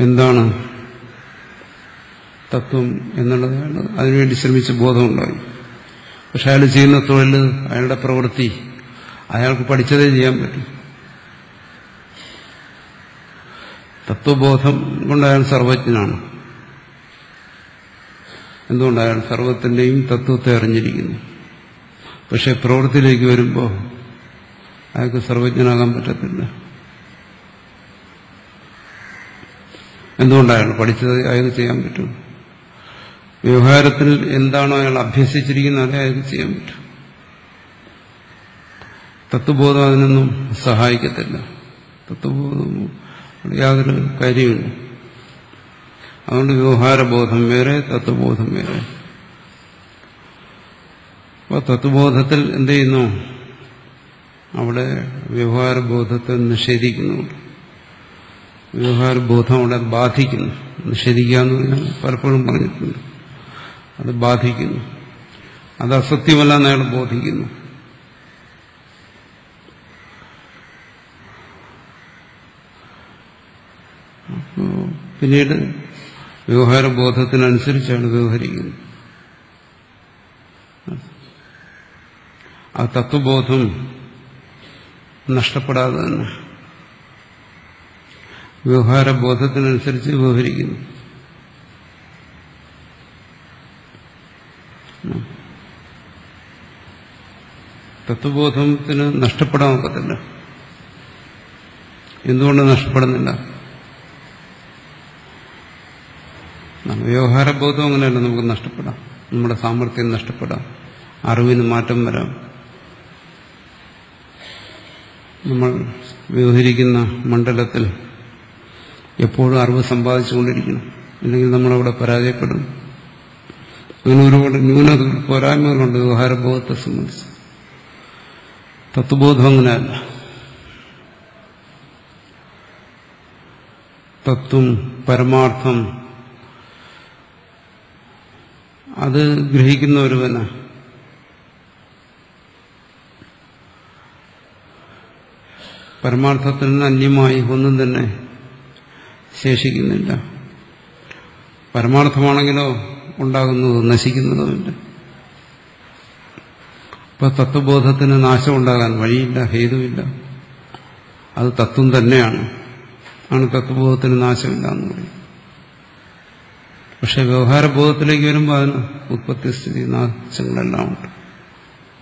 എന്താണ് തത്വം എന്നുള്ളതാണ് അതിനുവേണ്ടി ശ്രമിച്ച് ബോധമുണ്ടായി. പക്ഷെ അയാൾ ചെയ്യുന്ന തൊഴിൽ, അയാളുടെ പ്രവൃത്തി അയാൾക്ക് പഠിച്ചതേ ചെയ്യാൻ പറ്റും. തത്വബോധം കൊണ്ട് അയാൾ സർവജ്ഞനാണ്. എന്തുകൊണ്ട്? അയാൾ സർവത്തിന്റെയും തത്വത്തെ അറിഞ്ഞിരിക്കുന്നു. പക്ഷെ പ്രവൃത്തിയിലേക്ക് വരുമ്പോൾ അയാൾക്ക് സർവജ്ഞനാകാൻ പറ്റത്തില്ല. എന്തുകൊണ്ട്? അയാൾ പഠിച്ചത് അയാൾക്ക് ചെയ്യാൻ പറ്റും. വ്യവഹാരത്തിൽ എന്താണോ അയാൾ അഭ്യസിച്ചിരിക്കുന്നത് അതേ അയാൾക്ക് ചെയ്യാൻ പറ്റും. തത്വബോധം അതിനൊന്നും സഹായിക്കത്തില്ല. തത്വബോധം യാതൊരു കാര്യമില്ല. അതുകൊണ്ട് വ്യവഹാരബോധം വേറെ, തത്വബോധം വേറെ. അപ്പോൾ തത്വബോധത്തിൽ എന്ത് ചെയ്യുന്നു? അവിടെ വ്യവഹാരബോധത്തെ നിഷേധിക്കുന്നുണ്ട്. വ്യവഹാരബോധം അവിടെ ബാധിക്കുന്നു. നിഷേധിക്കുക എന്ന് പറഞ്ഞാൽ പലപ്പോഴും പറഞ്ഞിട്ടുണ്ട്. അത് ബാധിക്കുന്നു. അത് അസത്യമല്ല എന്ന് അയാൾ ബോധിക്കുന്നു. പിന്നീട് വ്യവഹാരബോധത്തിനനുസരിച്ചാണ് വ്യവഹരിക്കുന്നത്. ആ തത്വബോധം നഷ്ടപ്പെടാതെ തന്നെ വ്യവഹാരബോധത്തിനനുസരിച്ച് വ്യവഹരിക്കുന്നു. തത്വബോധത്തിന് നഷ്ടപ്പെടാൻ ഒക്കത്തില്ല. എന്തുകൊണ്ട് നഷ്ടപ്പെടുന്നില്ല? വ്യവഹാരബോധം അങ്ങനെയല്ല. നമുക്ക് നഷ്ടപ്പെടാം, നമ്മുടെ സാമർഥ്യം നഷ്ടപ്പെടാം, അറിവിന് മാറ്റം വരാം. നമ്മൾ വ്യവഹരിക്കുന്ന മണ്ഡലത്തിൽ എപ്പോഴും അറിവ് സമ്പാദിച്ചുകൊണ്ടിരിക്കണം. ഇല്ലെങ്കിൽ നമ്മളവിടെ പരാജയപ്പെടും. അങ്ങനെ ഒരുപാട് ന്യൂനതകൾ, പോരായ്മകളുണ്ട് വ്യവഹാരബോധത്തെ സംബന്ധിച്ച്. തത്വബോധം അങ്ങനെയല്ല. തത്വം, പരമാർത്ഥം അത് ഗ്രഹിക്കുന്ന ഒരുവന് പരമാർത്ഥത്തിൽ നിന്ന് അന്യമായി ഒന്നും തന്നെ ശേഷിക്കുന്നില്ല. പരമാർത്ഥമാണെങ്കിലോ ഉണ്ടാകുന്നതും നശിക്കുന്നതുമില്ല. ഇപ്പൊ തത്വബോധത്തിന് നാശം ഉണ്ടാകാൻ വഴിയില്ല, ഹേതുവില്ല. അത് തത്വം തന്നെയാണ്. ആണ് തത്വബോധത്തിന് നാശമില്ല എന്ന് പറയും. പക്ഷെ വ്യവഹാരബോധത്തിലേക്ക് വരുമ്പോൾ അതിന് ഉത്പത്തി, സ്ഥിതി, നാശങ്ങളെല്ലാം ഉണ്ട്.